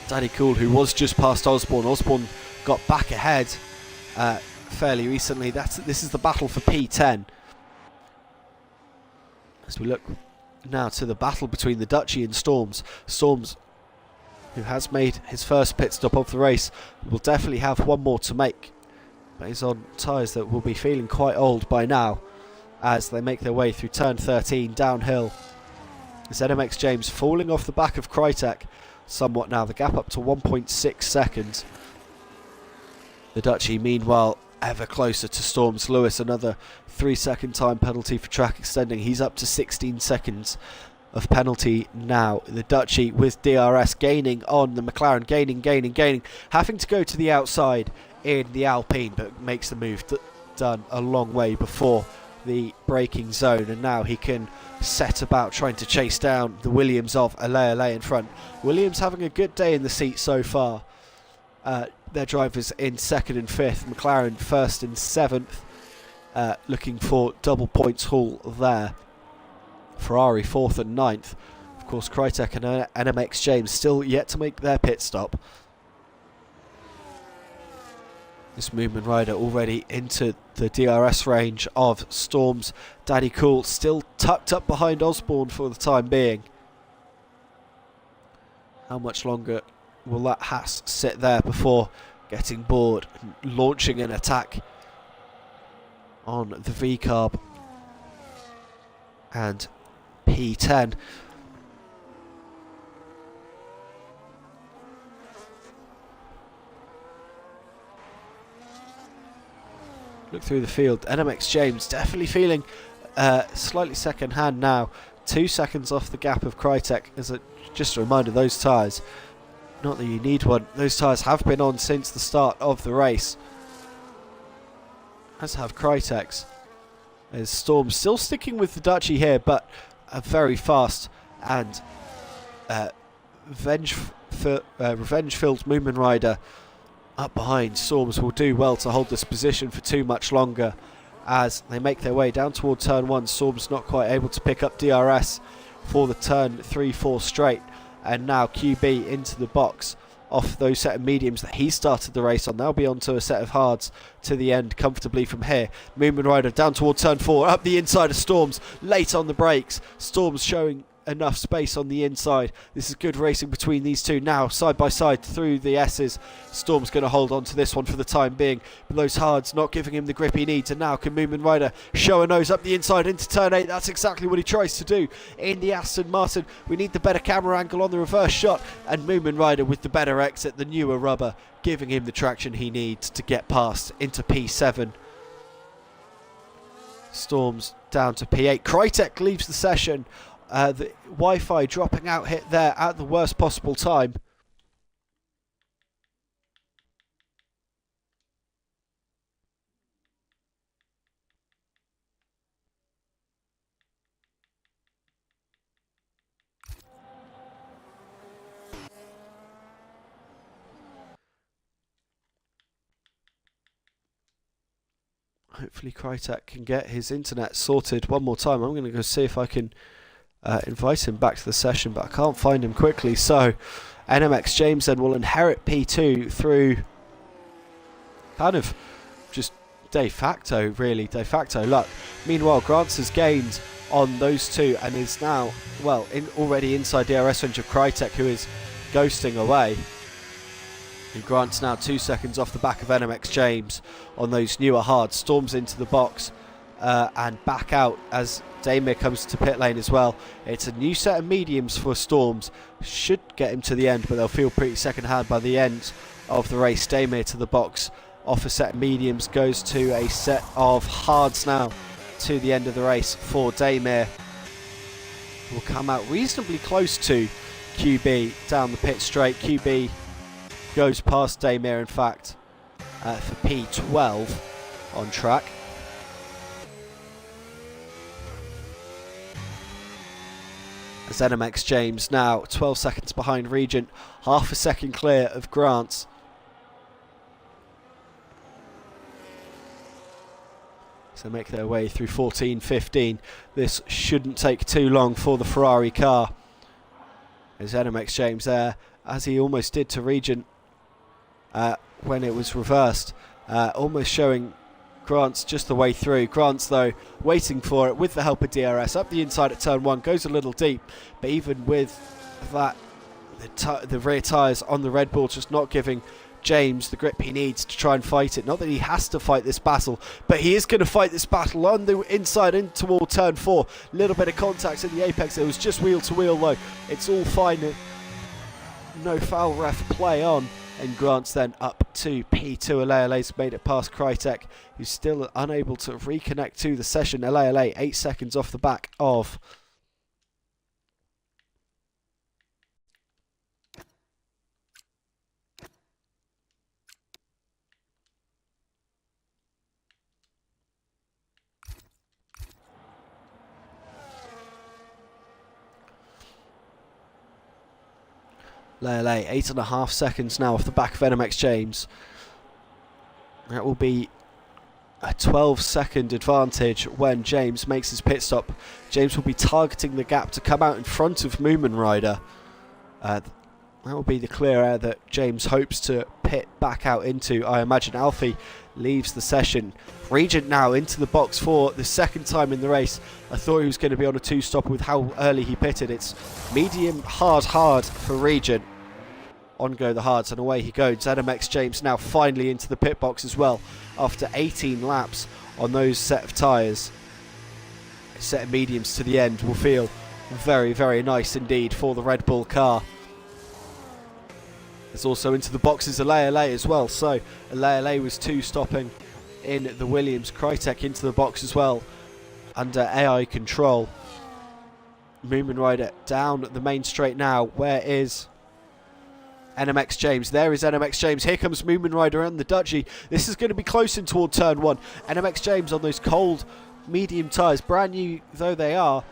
Daddy Cool, who was just past Osborne. Osborne got back ahead fairly recently. This is the battle for P10. As we look now to the battle between the Dutchy and Storms. Storms, who has made his first pit stop of the race, will definitely have one more to make, but he's on tyres that will be feeling quite old by now as they make their way through turn 13 downhill. ZMX James falling off the back of Krytek somewhat now, the gap up to 1.6 seconds. The Dutchy meanwhile ever closer to Storms. Lewis, another 3-second time penalty for track extending. He's up to 16 seconds of penalty now. The Dutchy with DRS gaining on the McLaren, gaining, having to go to the outside in the Alpine, but makes the move done a long way before the braking zone, and now he can set about trying to chase down the Williams of Ale in front. Williams having a good day in the seat so far. Their drivers in 2nd and 5th, McLaren 1st and 7th, looking for double points haul there. Ferrari 4th and 9th. Of course, Krytek and NMX James still yet to make their pit stop. This movement rider already into the DRS range of Storms. Daddy Cool still tucked up behind Osborne for the time being. How much longer will that Haas sit there before getting bored and launching an attack on the V-carb and P10? Look through the field. NMX James definitely feeling slightly second hand now. 2 seconds off the gap of Krytek. Just a reminder, those tyres, not that you need one, those tyres have been on since the start of the race, as have Krytek's. There's Storm still sticking with the Dutchy here, but a very fast and revenge-filled movement rider up behind. Storms will do well to hold this position for too much longer as they make their way down toward turn 1. Storms not quite able to pick up DRS for the turn 3-4 straight, and now QB into the box off those set of mediums that he started the race on. They'll be onto a set of hards to the end comfortably from here. Movement rider down toward turn 4, up the inside of Storms, late on the brakes. Storms showing enough space on the inside. This is good racing between these two now, side by side through the S's. Storm's going to hold on to this one for the time being, but those hards not giving him the grip he needs, and now can Movement Rider show a nose up the inside into turn 8. That's exactly what he tries to do in the Aston Martin. We need the better camera angle on the reverse shot, and Movement Rider with the better exit, the newer rubber, giving him the traction he needs to get past into P7. Storms down to P8. Krytek leaves the session. The Wi-Fi dropping out hit there at the worst possible time. Hopefully Krytek can get his internet sorted one more time. I'm going to go see if I can invite him back to the session, but I can't find him quickly. So NMX James then will inherit P2 through kind of just de facto luck. Meanwhile, Grants has gained on those two and is now, well, already inside DRS range of Krytek, who is ghosting away. And Grant's now 2 seconds off the back of NMX James on those newer hards. Storms into the box and back out as Damir comes to pit lane as well. It's a new set of mediums for Storms. Should get him to the end, but they'll feel pretty second hand by the end of the race. Damir to the box off a set of mediums, goes to a set of hards now to the end of the race for Damir. Will come out reasonably close to QB down the pit straight. QB goes past Damir, in fact, for P12 on track. As NMX James now 12 seconds behind Regent, half a second clear of Grant. So make their way through 14-15. This shouldn't take too long for the Ferrari car. There's NMX James there, as he almost did to Regent when it was reversed. Almost showing Grant's just the way through. Grant's, though, waiting for it with the help of DRS. Up the inside at turn 1, goes a little deep. But even with that, the rear tyres on the Red Bull just not giving James the grip he needs to try and fight it. Not that he has to fight this battle, but he is going to fight this battle on the inside in toward turn 4. Little bit of contact in the apex. It was just wheel to wheel, though. It's all fine. No foul ref play on. And Grant's then up to P2. Alale's made it past Krytek, who's still unable to reconnect to the session. Alale 8 seconds off the back of Lele, 8.5 seconds now off the back of NMX James. That will be a 12-second advantage when James makes his pit stop. James will be targeting the gap to come out in front of Moomin Rider. That will be the clear air that James hopes to pit back out into. I imagine Alfie leaves the session. Regent now into the box for the second time in the race. I thought he was going to be on a 2-stopper with how early he pitted. It's medium, hard for Regent. On go the hards and away he goes. NMX James now finally into the pit box as well after 18 laps on those set of tyres. A set of mediums to the end will feel very, very nice indeed for the Red Bull car. There's also into the boxes Alale as well, so Alale was 2-stopping in the Williams. Krytek into the box as well under AI control. Moomin Rider down the main straight now. Where is NMX James? There is NMX James. Here comes Moomin Rider and the Dutchie. This is going to be close in toward turn 1. NMX James on those cold medium tyres, brand new though they are,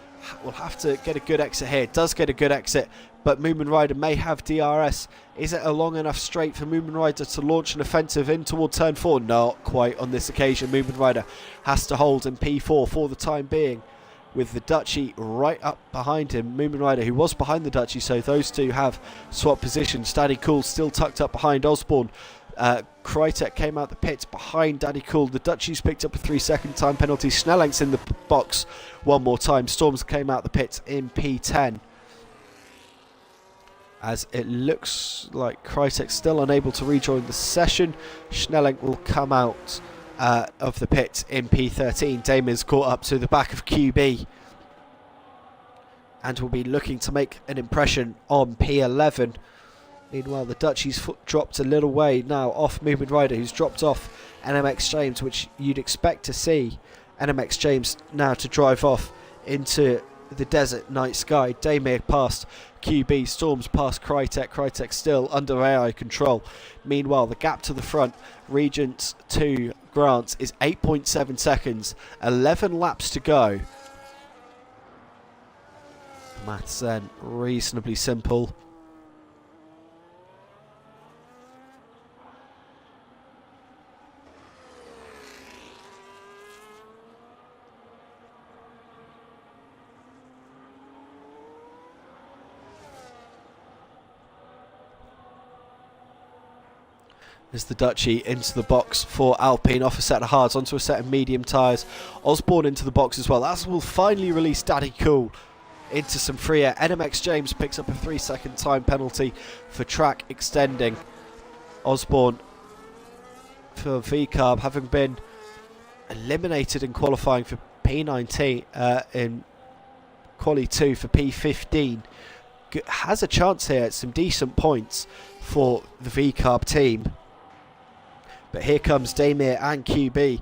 will have to get a good exit here. Does get a good exit, but Moomin Rider may have DRS. Is it a long enough straight for Moomin Rider to launch an offensive in toward turn 4? Not quite on this occasion. Moomin Rider has to hold in P4 for the time being, with the Dutchie right up behind him. Moomin Rider, who was behind the Dutchie, so those two have swapped positions. Daddy Cool still tucked up behind Osborne. Krytek came out the pits behind Daddy Cool. The Dutchie's picked up a 3-second time penalty. Snellink's in the box one more time. Storms came out the pits in P10. As it looks like Krytek's still unable to rejoin the session. Snellink will come out of the pit in P13. Damon's caught up to the back of QB and will be looking to make an impression on P11. Meanwhile, the Dutchie's foot dropped a little way now off Moomin Rider, who's dropped off NMX James, which you'd expect to see NMX James now to drive off into the desert night sky. Damir past QB, Storms past Krytek. Krytek still under AI control. Meanwhile, the gap to the front, Regent to Grant, is 8.7 seconds. 11 laps to go. Maths then reasonably simple. As the Dutchie into the box for Alpine, off a set of hards onto a set of medium tyres. Osborne into the box as well. That will finally release Daddy Cool into some free air. NMX James picks up a 3-second time penalty for track extending. Osborne for VCARB, having been eliminated in qualifying for P19 in Quali 2 for P15, has a chance here at some decent points for the VCARB team. But here comes Damir and QB,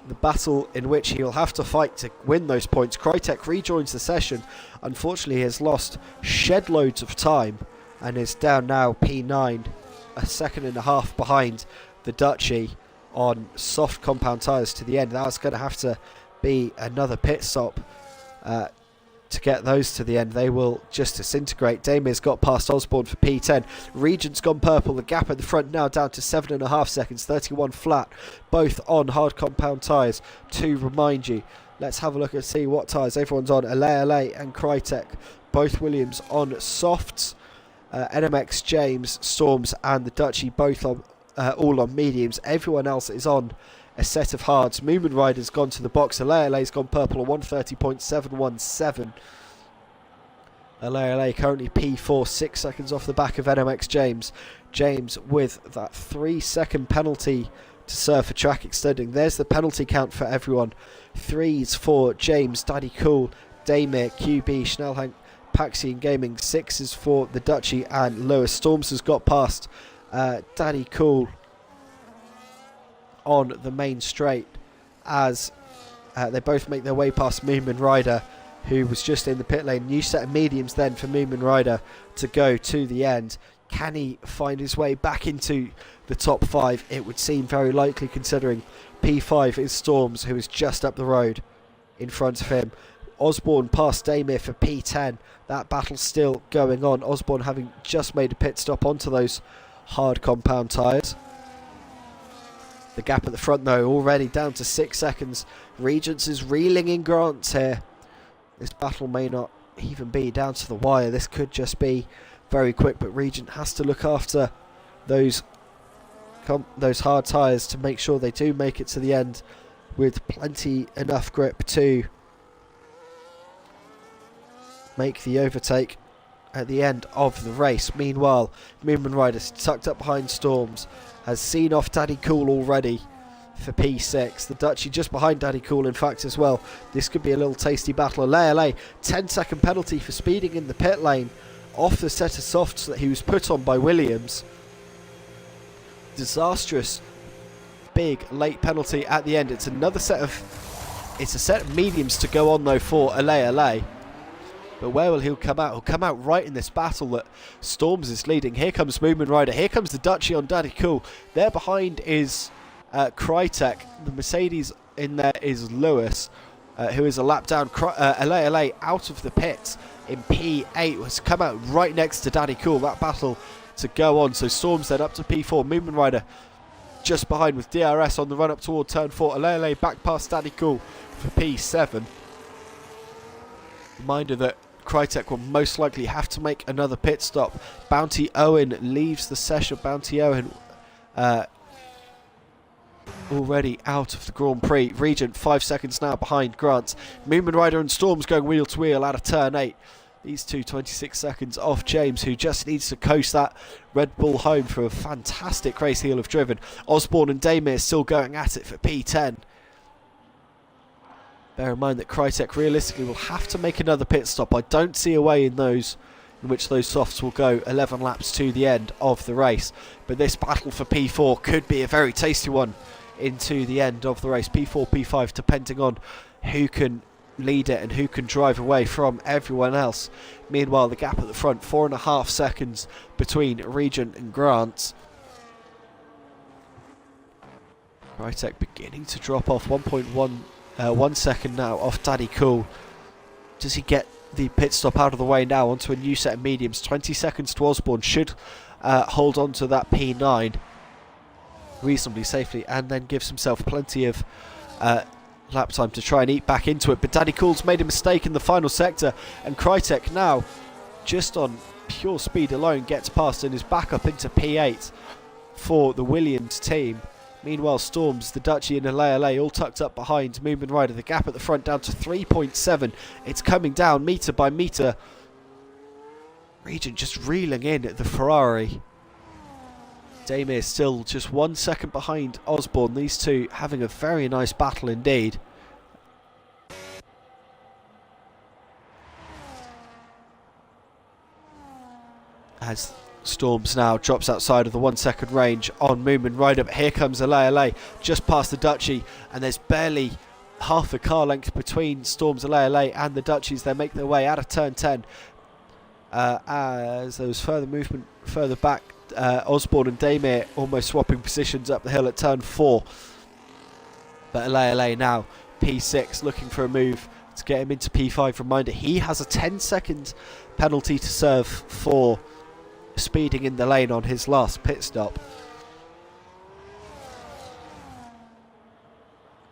the battle in which he'll have to fight to win those points. Krytek rejoins the session. Unfortunately, he has lost shed loads of time and is down now P9, a second and a half behind the Dutchie on soft compound tyres to the end. That's going to have to be another pit stop to get those to the end. They will just disintegrate. Damir's got past Osborne for P10. Regent's gone purple. The gap at the front now down to 7.5 seconds, 31 flat, both on hard compound tyres. To remind you, let's have a look and see what tyres everyone's on. LA and Krytek, both Williams on softs. NMX, James, Storms and the Dutchie both on all on mediums. Everyone else is on a set of hards. Moomin Rider's gone to the box. LA's gone purple at 130.717. LA currently P4, 6 seconds off the back of NMX James. James with that 3-second penalty to serve for track extending. There's the penalty count for everyone. 3s for James, Daddy Cool, Damir, QB, Schnellhank, Paxi and Gaming. 6s for the Dutchie and Lewis. Storms has got past Daddy Cool on the main straight as they both make their way past Moomin Rider, who was just in the pit lane. New set of mediums then for Moomin Rider to go to the end. Can he find his way back into the top 5? It would seem very likely, considering P5 is Storms, who is just up the road in front of him. Osborne past Damir for P10. That battle's still going on. Osborne having just made a pit stop onto those hard compound tyres. The gap at the front though already down to 6 seconds. Regents is reeling in Grants here. This battle may not even be down to the wire. This could just be very quick, but Regent has to look after those hard tyres to make sure they do make it to the end with plenty enough grip to make the overtake at the end of the race. Meanwhile, Moomin Rider tucked up behind Storms has seen off Daddy Cool already for P6. The Dutchie just behind Daddy Cool, in fact, as well. This could be a little tasty battle. LA, 10-second penalty for speeding in the pit lane off the set of softs that he was put on by Williams. Disastrous big late penalty at the end. It's a set of mediums to go on though for LA. But where will he come out? He'll come out right in this battle that Storms is leading. Here comes Moomin Rider. Here comes the Dutchie on Daddy Cool. There behind is Krytek. The Mercedes in there is Lewis, who is a lap down. LA out of the pits in P8 has come out right next to Daddy Cool. That battle to go on. So Storms then up to P4. Moomin Rider just behind with DRS on the run up toward turn 4. LA back past Daddy Cool for P7. Reminder that Krytek will most likely have to make another pit stop. Bounty Owen leaves the session. Bounty Owen already out of the Grand Prix. Regent 5 seconds now behind Grant. Moomin Rider and Storms going wheel to wheel out of turn 8. These two 26 seconds off James, who just needs to coast that Red Bull home for a fantastic race he'll have driven. Osborne and Damir still going at it for P10. Bear in mind that Krytek realistically will have to make another pit stop. I don't see a way in which those softs will go 11 laps to the end of the race. But this battle for P4 could be a very tasty one into the end of the race. P4, P5, depending on who can lead it and who can drive away from everyone else. Meanwhile, the gap at the front, 4.5 seconds between Regent and Grant. Krytek beginning to drop off 1 second now off Daddy Cool. Does he get the pit stop out of the way now onto a new set of mediums? 20 seconds to Osborne. Should hold on to that P9 reasonably safely and then gives himself plenty of lap time to try and eat back into it. But Daddy Cool's made a mistake in the final sector, and Krytek now, just on pure speed alone, gets past and is back up into P8 for the Williams team. Meanwhile, Storms, the Dutchie and LA all tucked up behind Moomin Rider. The gap at the front down to 3.7. It's coming down metre by metre. Regent just reeling in at the Ferrari. Damir still just 1 second behind Osborne. These two having a very nice battle indeed. As Storms now drops outside of the 1 second range on Moomin Rider, but here comes Ale just past the Dutchie, and there's barely half a car length between Storms Ale and the Dutchies. They make their way out of turn 10 as there was further movement further back. Osborne and Damir almost swapping positions up the hill at turn 4, but Ale now P6 looking for a move to get him into P5. Reminder, he has a 10-second penalty to serve for speeding in the lane on his last pit stop.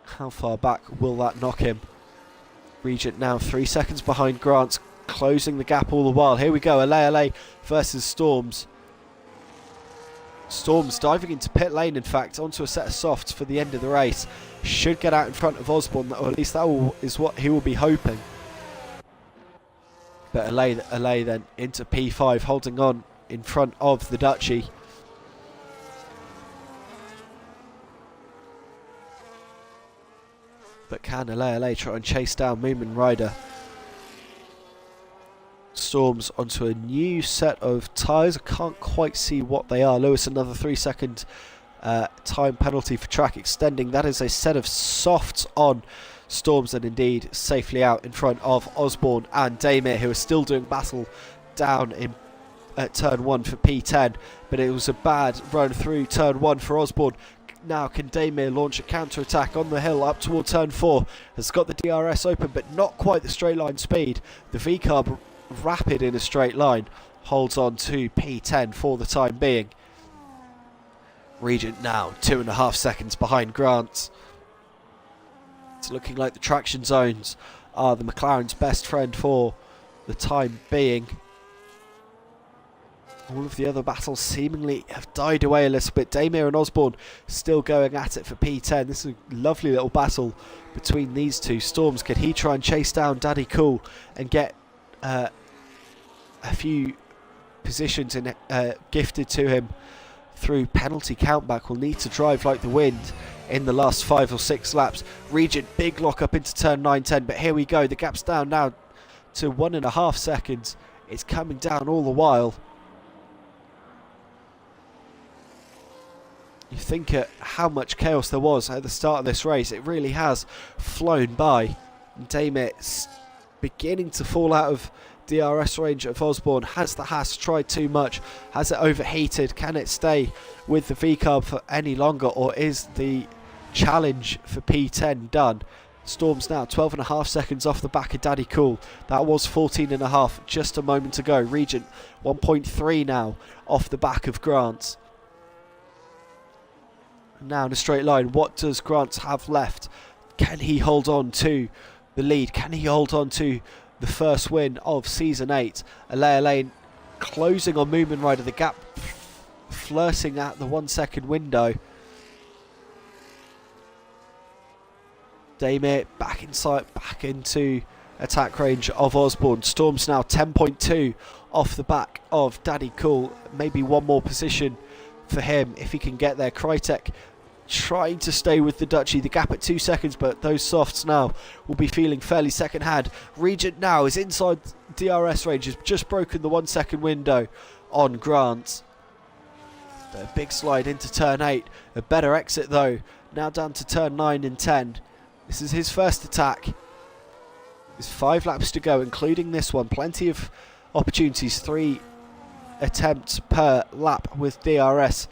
How far back will that knock him? Regent now 3 seconds behind Grant, closing the gap all the while. Here we go, Ale versus Storms. Storms diving into pit lane, in fact, onto a set of softs for the end of the race. Should get out in front of Osborne, or at least that is what he will be hoping. But Ale then into P5, holding on in front of the Dutchie. But can Ale try and chase down Moomin Rider? Storms onto a new set of tyres. I can't quite see what they are. Lewis, another 3 second time penalty for track extending. That is a set of softs on Storms, and indeed safely out in front of Osborne and Damir, who are still doing battle down in at turn 1 for P10, but it was a bad run through turn 1 for Osborne. Now can Damir launch a counter-attack on the hill up toward turn 4? Has got the DRS open, but not quite the straight line speed. The V-carb rapid in a straight line, holds on to P10 for the time being. Regent now 2.5 seconds behind Grant. It's looking like the traction zones are the McLaren's best friend for the time being. All of the other battles seemingly have died away a little bit. Damir and Osborne still going at it for P10. This is a lovely little battle between these two. Storms, can he try and chase down Daddy Cool and get a few positions gifted to him through penalty countback? Will need to drive like the wind in the last 5 or 6 laps. Regent, big lock up into turn 9-10, but here we go. The gap's down now to 1.5 seconds. It's coming down all the while. You think at how much chaos there was at the start of this race, it really has flown by. Damir beginning to fall out of DRS range of Osborne. Has the Haas tried too much? Has it overheated? Can it stay with the V-carb for any longer, or is the challenge for P10 done? Storms now 12.5 seconds off the back of Daddy Cool. That was 14.5 just a moment ago. Regent 1.3 now off the back of Grant. Now in a straight line, what does Grant have left? Can he hold on to the lead? Can he hold on to the first win of Season 8? Ale closing on Moomin Rider, the gap flirting at the 1 second window. Damir back inside, back into attack range of Osborne. Storms now 10.2 off the back of Daddy Cool. Maybe one more position for him if he can get there. Krytek trying to stay with the Dutchie. The gap at 2 seconds, but those softs now will be feeling fairly second hand. Regent now is inside DRS range, has just broken the 1 second window on Grant. A big slide into turn 8. A better exit though. Now down to turn 9 and 10. This is his first attack. There's 5 laps to go, including this one. Plenty of opportunities. 3 attempts per lap with DRS.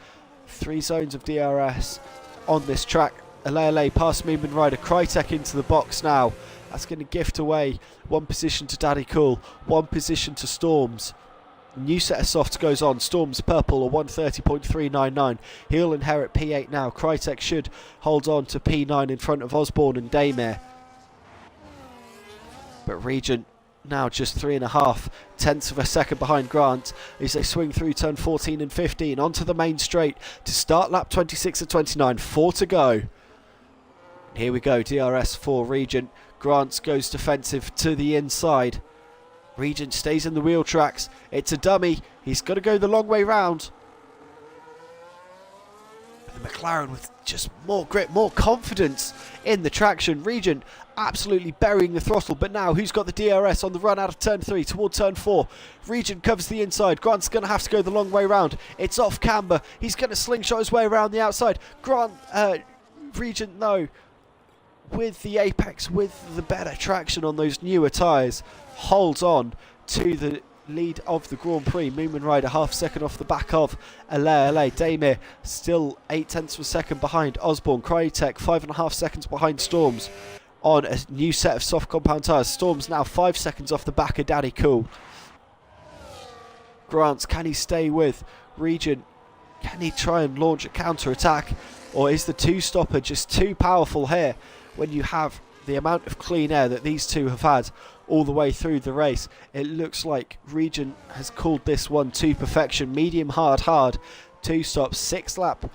3 zones of DRS on this track. Ale past Moomin Rider. Krytek into the box now. That's going to gift away 1 position to Daddy Cool, 1 position to Storms. New set of softs goes on. Storms purple, a 130.399. He'll inherit P8 now. Krytek should hold on to P9 in front of Osborne and Damir. But Regent now just 3.5 tenths of a second behind Grant as they swing through turn 14 and 15 onto the main straight to start lap 26 and 29. 4 to go. And here we go. DRS for Regent. Grant goes defensive to the inside. Regent stays in the wheel tracks. It's a dummy. He's got to go the long way round. The The McLaren with just more grip, more confidence in the traction. Regent absolutely burying the throttle, but now who's got the DRS on the run out of turn 3 toward turn 4? Regent covers the inside. Grant's going to have to go the long way round. It's off camber. He's going to slingshot his way around the outside. Regent, no. With the apex, with the better traction on those newer tyres, holds on to the lead of the Grand Prix. Moomin Rider half second off the back of LA. Damir still 0.8 of a second behind Osborne. Crytek 5.5 seconds behind Storms on a new set of soft compound tyres. Storms now 5 seconds off the back of Daddy Cool. Grants, can he stay with Regent? Can he try and launch a counter attack, or is the two-stopper just too powerful here when you have the amount of clean air that these two have had all the way through the race? It looks like Regent has called this one to perfection. Medium, hard, two stops, 6 lap.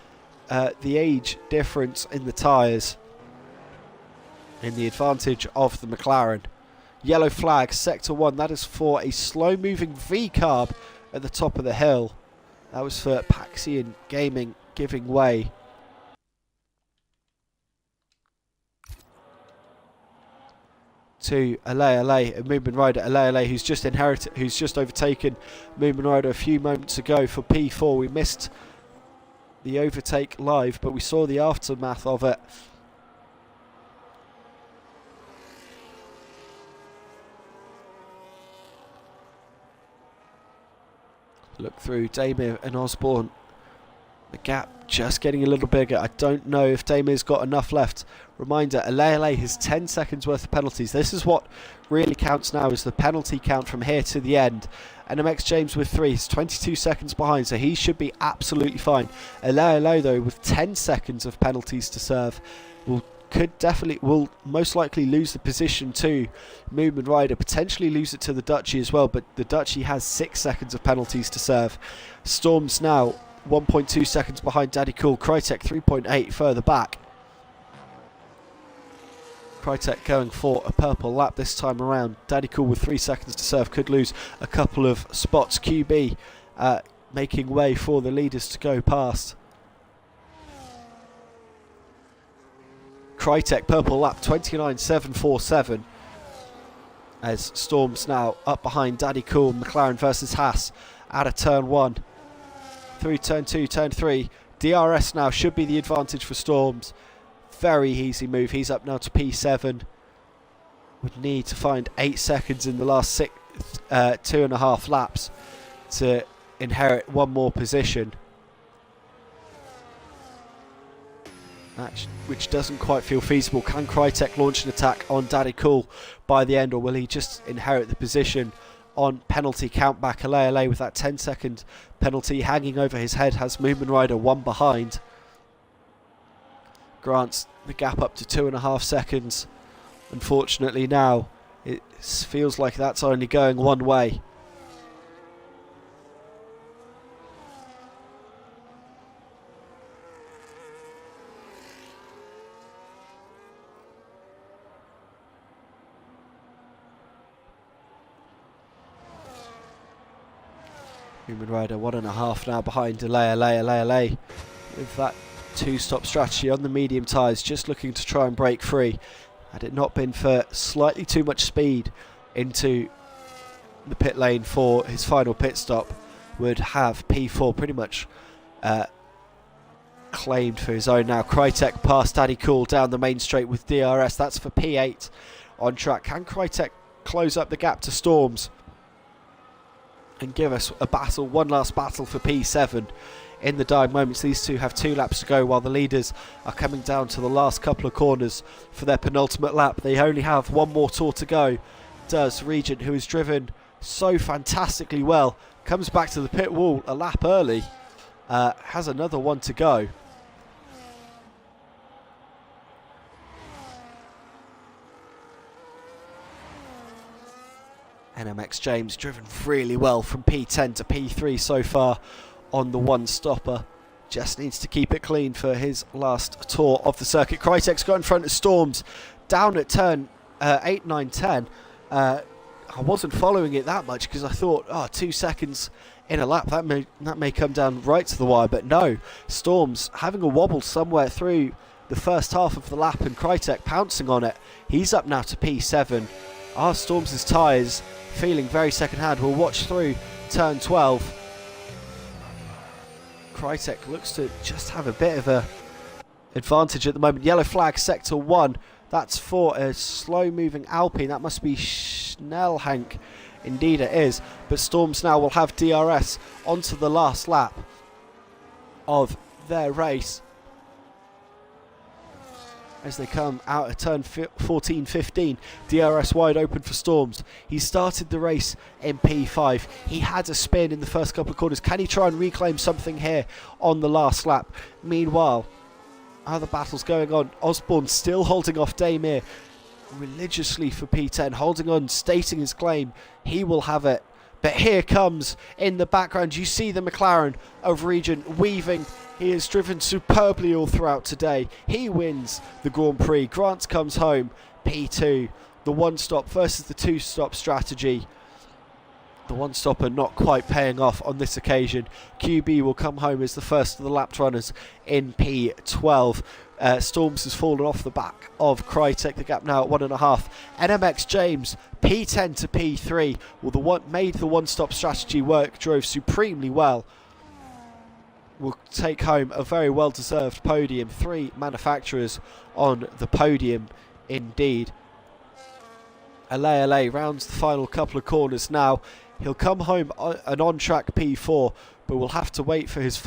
The age difference in the tyres in the advantage of the McLaren. Yellow flag, sector 1, that is for a slow moving V-carb at the top of the hill. That was for Paxian Gaming giving way. To LA, a Moomin Rider, LA, who's just overtaken Moomin Rider a few moments ago for P4. We missed the overtake live, but we saw the aftermath of it. Look through Damir and Osborne. The gap just getting a little bigger. I don't know if Damir's got enough left. Reminder, LA has 10 seconds worth of penalties. This is what really counts now, is the penalty count from here to the end. And MX James with 3, he's 22 seconds behind, so he should be absolutely fine. LA though, with 10 seconds of penalties to serve, will most likely lose the position to Moomin Rider, potentially lose it to the Dutchie as well, but the Dutchie has 6 seconds of penalties to serve. Storms now 1.2 seconds behind Daddy Cool. Crytek 3.8 further back. Crytek going for a purple lap this time around. Daddy Cool with 3 seconds to serve, could lose a couple of spots. QB making way for the leaders to go past. Crytek purple lap 29.747 as Storms now up behind Daddy Cool. McLaren versus Haas out of turn 1 through turn 2, turn 3. DRS now should be the advantage for Storms. Very easy move. He's up now to P7. Would need to find 8 seconds in the last 2.5 laps to inherit one more position, which doesn't quite feel feasible. Can Crytek launch an attack on Daddy Cool by the end, or will he just inherit the position on penalty countback? LA with that 10-second penalty hanging over his head has Moomin Rider 1 behind. Grants the gap up to 2.5 seconds. Unfortunately now it feels like that's only going one way. Moomin Rider 1.5 now behind LA with that 2-stop strategy on the medium tyres, just looking to try and break free. Had it not been for slightly too much speed into the pit lane for his final pit stop, would have P4 pretty much claimed for his own now. Crytek past Daddy Cool down the main straight with DRS. That's for P8 on track. Can Crytek close up the gap to Storms and give us a battle, one last battle for P7 in the dying moments? These two have 2 laps to go while the leaders are coming down to the last couple of corners for their penultimate lap. They only have one more tour to go. Does Regent, who has driven so fantastically well, comes back to the pit wall a lap early, has another one to go. NMX James driven really well from P10 to P3 so far on the one stopper. Just needs to keep it clean for his last tour of the circuit. Crytek's got in front of Storms down at turn 8, 9, 10. I wasn't following it that much because I thought, 2 seconds in a lap, that may come down right to the wire, but no. Storm's having a wobble somewhere through the first half of the lap, and Krytek pouncing on it. He's up now to P7. Storm's tyres feeling very second hand. We'll watch through turn 12. Krytek looks to just have a bit of a advantage at the moment. Yellow flag, sector 1. That's for a slow-moving Alpine. That must be Schnellhank. Indeed it is. But Storms now will have DRS onto the last lap of their race as they come out of turn 14-15. DRS wide open for Storms. He started the race in P5. He had a spin in the first couple of corners. Can he try and reclaim something here on the last lap? Meanwhile, other battles going on. Osborne still holding off Damir religiously for P10, holding on, stating his claim. He will have it. But here comes, in the background, you see the McLaren of Regent weaving. He has driven superbly all throughout today. He wins the Grand Prix. Grant comes home, P2. The one-stop versus the two-stop strategy. The one-stopper not quite paying off on this occasion. QB will come home as the first of the lapped runners in P12. Storms has fallen off the back of Krytek. The gap now at 1.5. NMX James, P10 to P3. Well, made the one-stop strategy work, drove supremely well. Will take home a very well-deserved podium. 3 manufacturers on the podium indeed. LA rounds the final couple of corners now. He'll come home an on-track P4, but we'll have to wait for his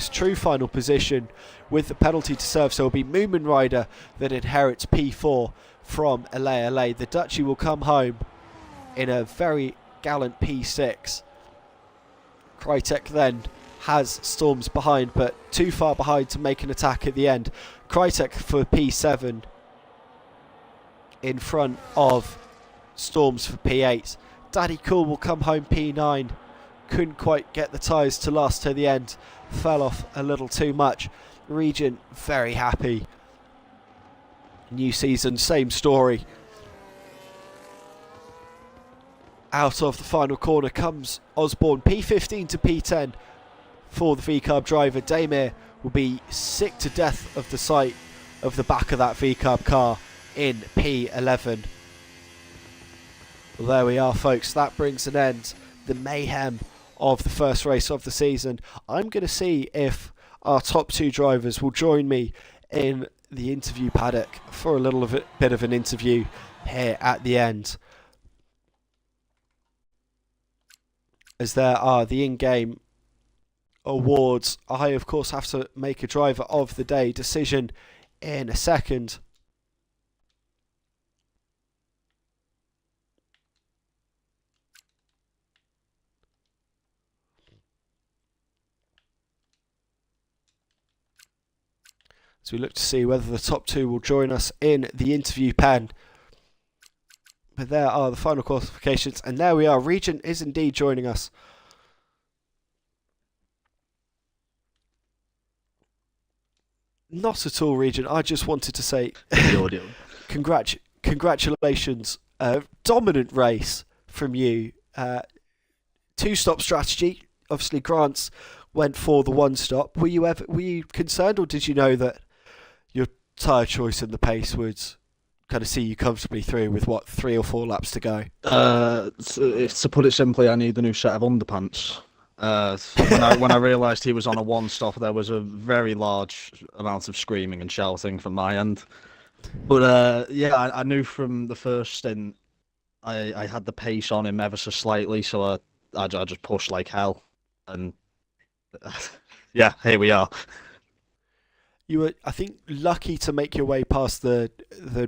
true final position with the penalty to serve. So it'll be Moomin Rider that inherits P4 from LA. The Dutchie will come home in a very gallant P6. Krytek then has Storms behind, but too far behind to make an attack at the end. Krytek for P7 in front of Storms for P8. Daddy Cool will come home P9. Couldn't quite get the tyres to last to the end. Fell off a little too much. Regent very happy. New season, same story. Out of the final corner comes Osborne. P15 to P10 for the V-Carb driver. Damir will be sick to death of the sight of the back of that V-Carb car in P11. Well, there we are, folks. That brings an end the mayhem of the first race of the season. I'm going to see if our top 2 drivers will join me in the interview paddock for a little bit of an interview here at the end, as there are the in-game awards. I, of course, have to make a driver of the day decision in a second. As we look to see whether the top 2 will join us in the interview pen. But there are the final qualifications, and there we are. Regent is indeed joining us. Not at all, Regent. I just wanted to say congratulations. Dominant race from you. 2-stop strategy. Obviously, Grant's went for the one-stop. Were you concerned, or did you know that your tyre choice and the pace would kind of see you comfortably through with 3 or 4 laps to go? To put it simply, I need a new set of underpants. When I realised he was on a one-stop, there was a very large amount of screaming and shouting from my end. But I knew from the first stint I had the pace on him ever so slightly, so I just pushed like hell, and yeah, here we are. You were, I think, lucky to make your way past the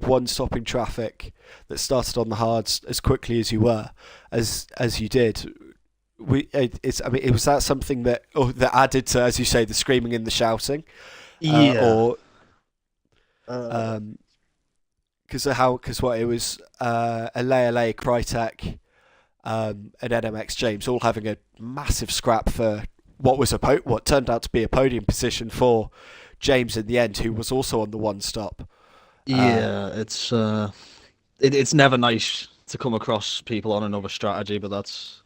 one-stopping traffic that started on the hards as quickly as you were, as you did. It was that something that added to, as you say, the screaming and the shouting, because it was LA, Krytek, and NMX James all having a massive scrap for what turned out to be a podium position for James in the end, who was also on the one stop. It's never nice to come across people on another strategy, but that's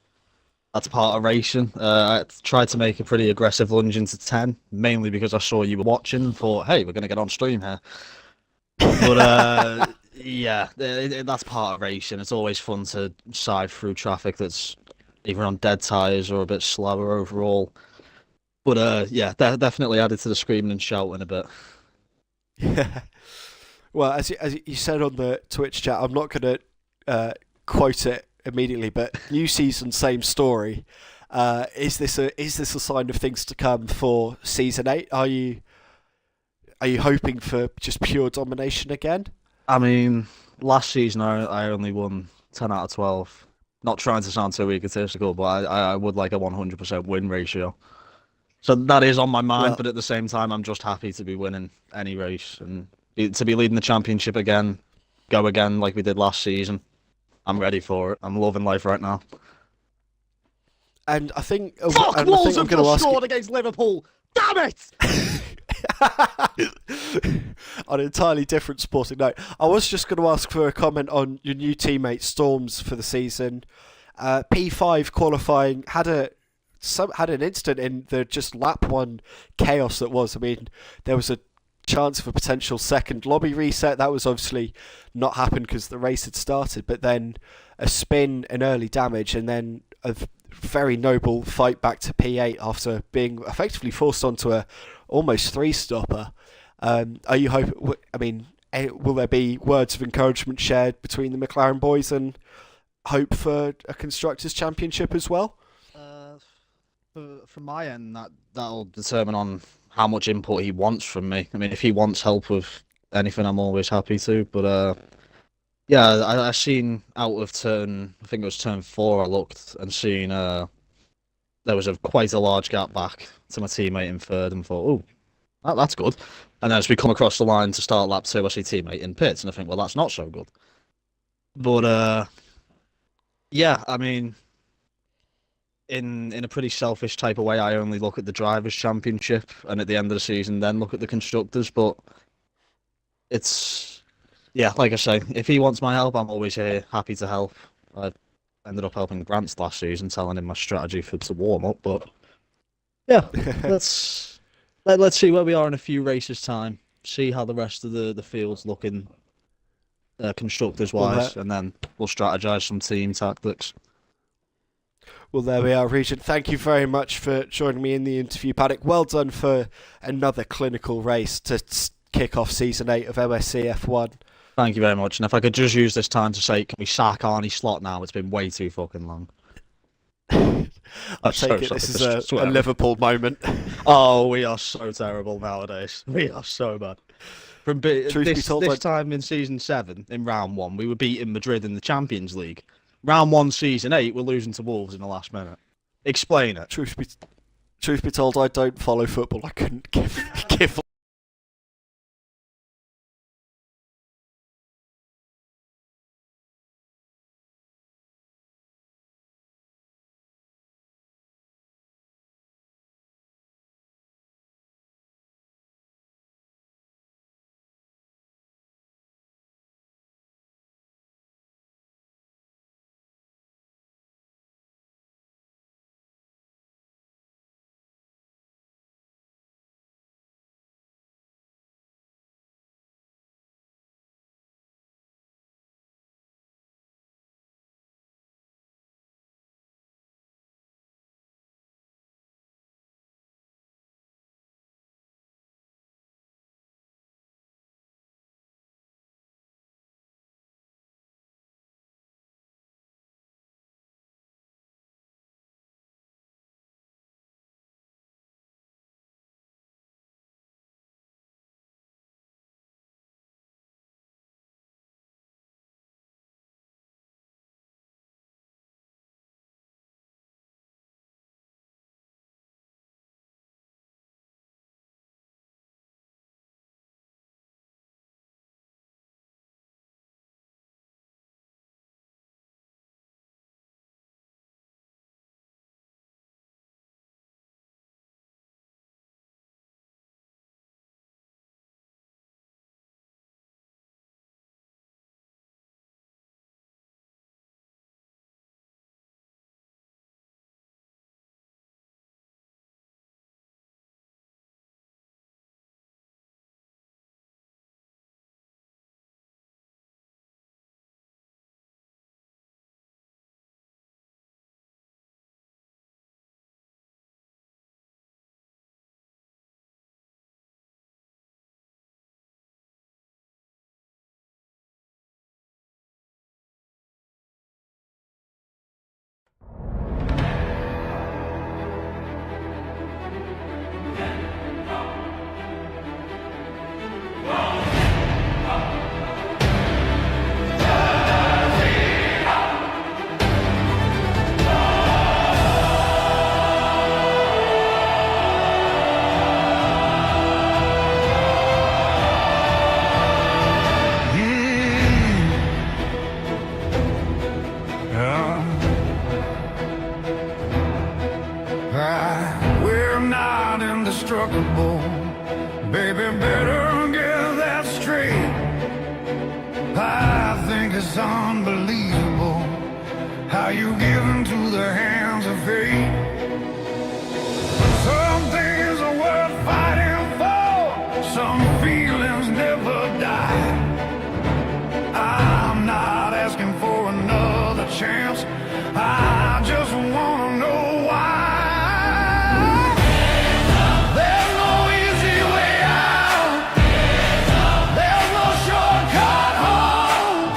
part of racing. I tried to make a pretty aggressive lunge into 10, mainly because I saw you were watching and thought, hey, we're going to get on stream here. But yeah, that's part of racing. It's always fun to side through traffic that's either on dead tyres or a bit slower overall. But yeah, definitely added to the screaming and shouting a bit. Yeah. Well, as you said on the Twitch chat, I'm not going to quote it immediately, but new season, same story. Is this a sign of things to come for season 8? Are you hoping for just pure domination again? I mean, last season I only won 10 out of 12. Not trying to sound too egotistical, but I would like a 100% win ratio. So that is on my mind, Well, but at the same time, I'm just happy to be winning any race and to be leading the championship again, go again like we did last season. I'm ready for it. I'm loving life right now. and I think Fuck, and I Wolves think I'm have going to just ask scored against Liverpool. Damn it! on an entirely different sporting note. I was just going to ask for a comment on your new teammate Storms for the season. P5 qualifying had an incident in the just lap 1 chaos that was. I mean, there was a chance of a potential second lobby reset. That was obviously not happened because the race had started, but then a spin, an early damage, and then a very noble fight back to P8 after being effectively forced onto a almost 3-stopper. Are you hope? I mean, will there be words of encouragement shared between the McLaren boys and hope for a constructors' championship as well? From my end, that'll determine on how much input he wants from me. I mean, if he wants help with anything, I'm always happy to. But yeah, I seen out of turn, I think it was turn 4. I looked and seen there was quite a large gap back to my teammate in third, and thought, oh, that's good. And then as we come across the line to start lap 2, I see teammate in pits, and I think, well, that's not so good. But yeah, I mean, in a pretty selfish type of way, I only look at the drivers' championship, and at the end of the season, then look at the constructors. But it's yeah, like I say, if he wants my help, I'm always here, happy to help. I ended up helping Grant last season, telling him my strategy to warm up. But yeah, let's see where we are in a few races' time. See how the rest of the field's looking, constructors wise, and then we'll strategize some team tactics. Well, there we are, Regent. Thank you very much for joining me in the interview paddock. Well done for another clinical race to kick off season 8 of MSC F1. Thank you very much. And if I could just use this time to say, can we sack Arnie Slot now? It's been way too fucking long. I take it this is a Liverpool moment. Oh, we are so terrible nowadays. We are so bad. From this time in season 7, in round 1, we were beating Madrid in the Champions League. Round 1, season 8, we're losing to Wolves in the last minute. Explain it. Truth be told, I don't follow football. I couldn't give indestructible. Baby, better get that straight. I think it's unbelievable how you give into the hands of fate. Some things are worth fighting for, some feelings never die. I'm not asking for another chance, I just wanna know why. There's no easy way out, there's no shortcut home,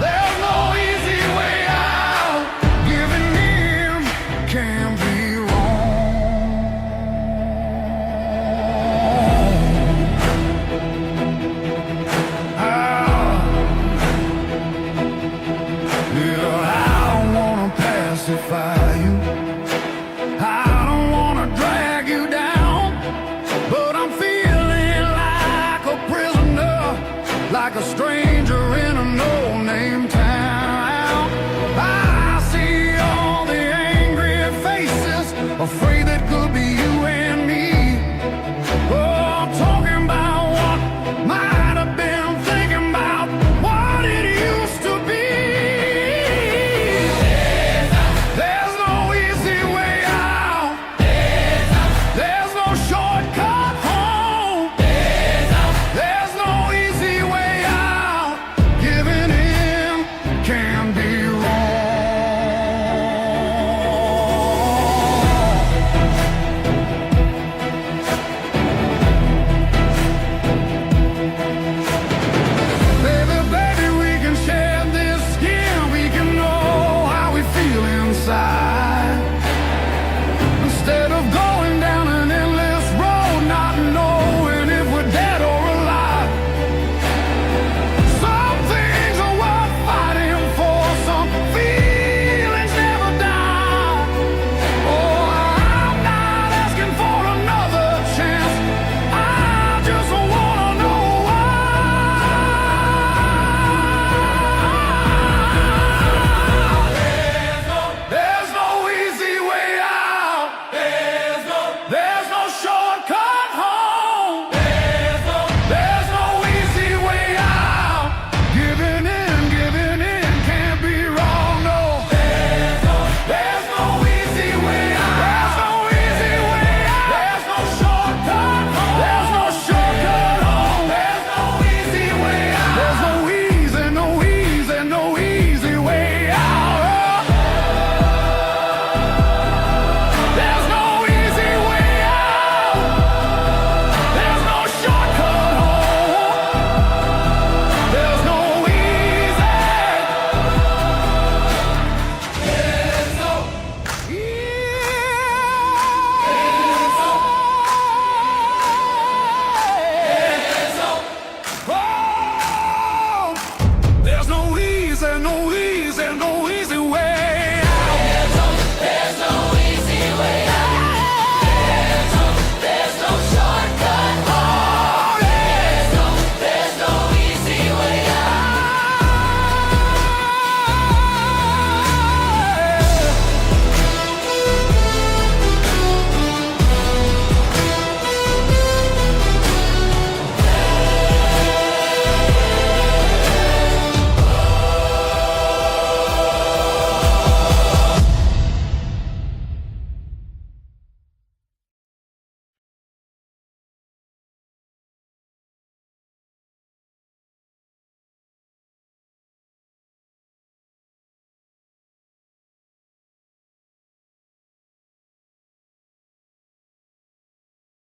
there's no easy way out, giving in can be wrong. Yeah, I don't wanna pacify you, I don't wanna drag you down, but I'm feeling like a prisoner, like a stranger in a no-name town. I see all the angry faces, afraid that could be you and me. Oh, talking about what might have been, thinking about what it used to be. There's no easy way out, there's no shortcut home, there's no easy way out, giving in can be wrong. Baby, baby, we can share this skin, we can know how we feel inside. Instead of going down an endless road, not knowing if we're dead or alive. Some things are worth fighting for, some feelings never die. Oh, I'm not asking for another chance, I just wanna know why. There's no easy way out, there's no shortcut home, there's no easy way out, giving in can't be wrong, no. There's no easy way out, there's no easy way out, there's no shortcut home, there's no shortcut home, there's no easy way out, there's no easy way out. There's no easy way out, there's no shortcut home, there's no easy, there's no there's no easy, no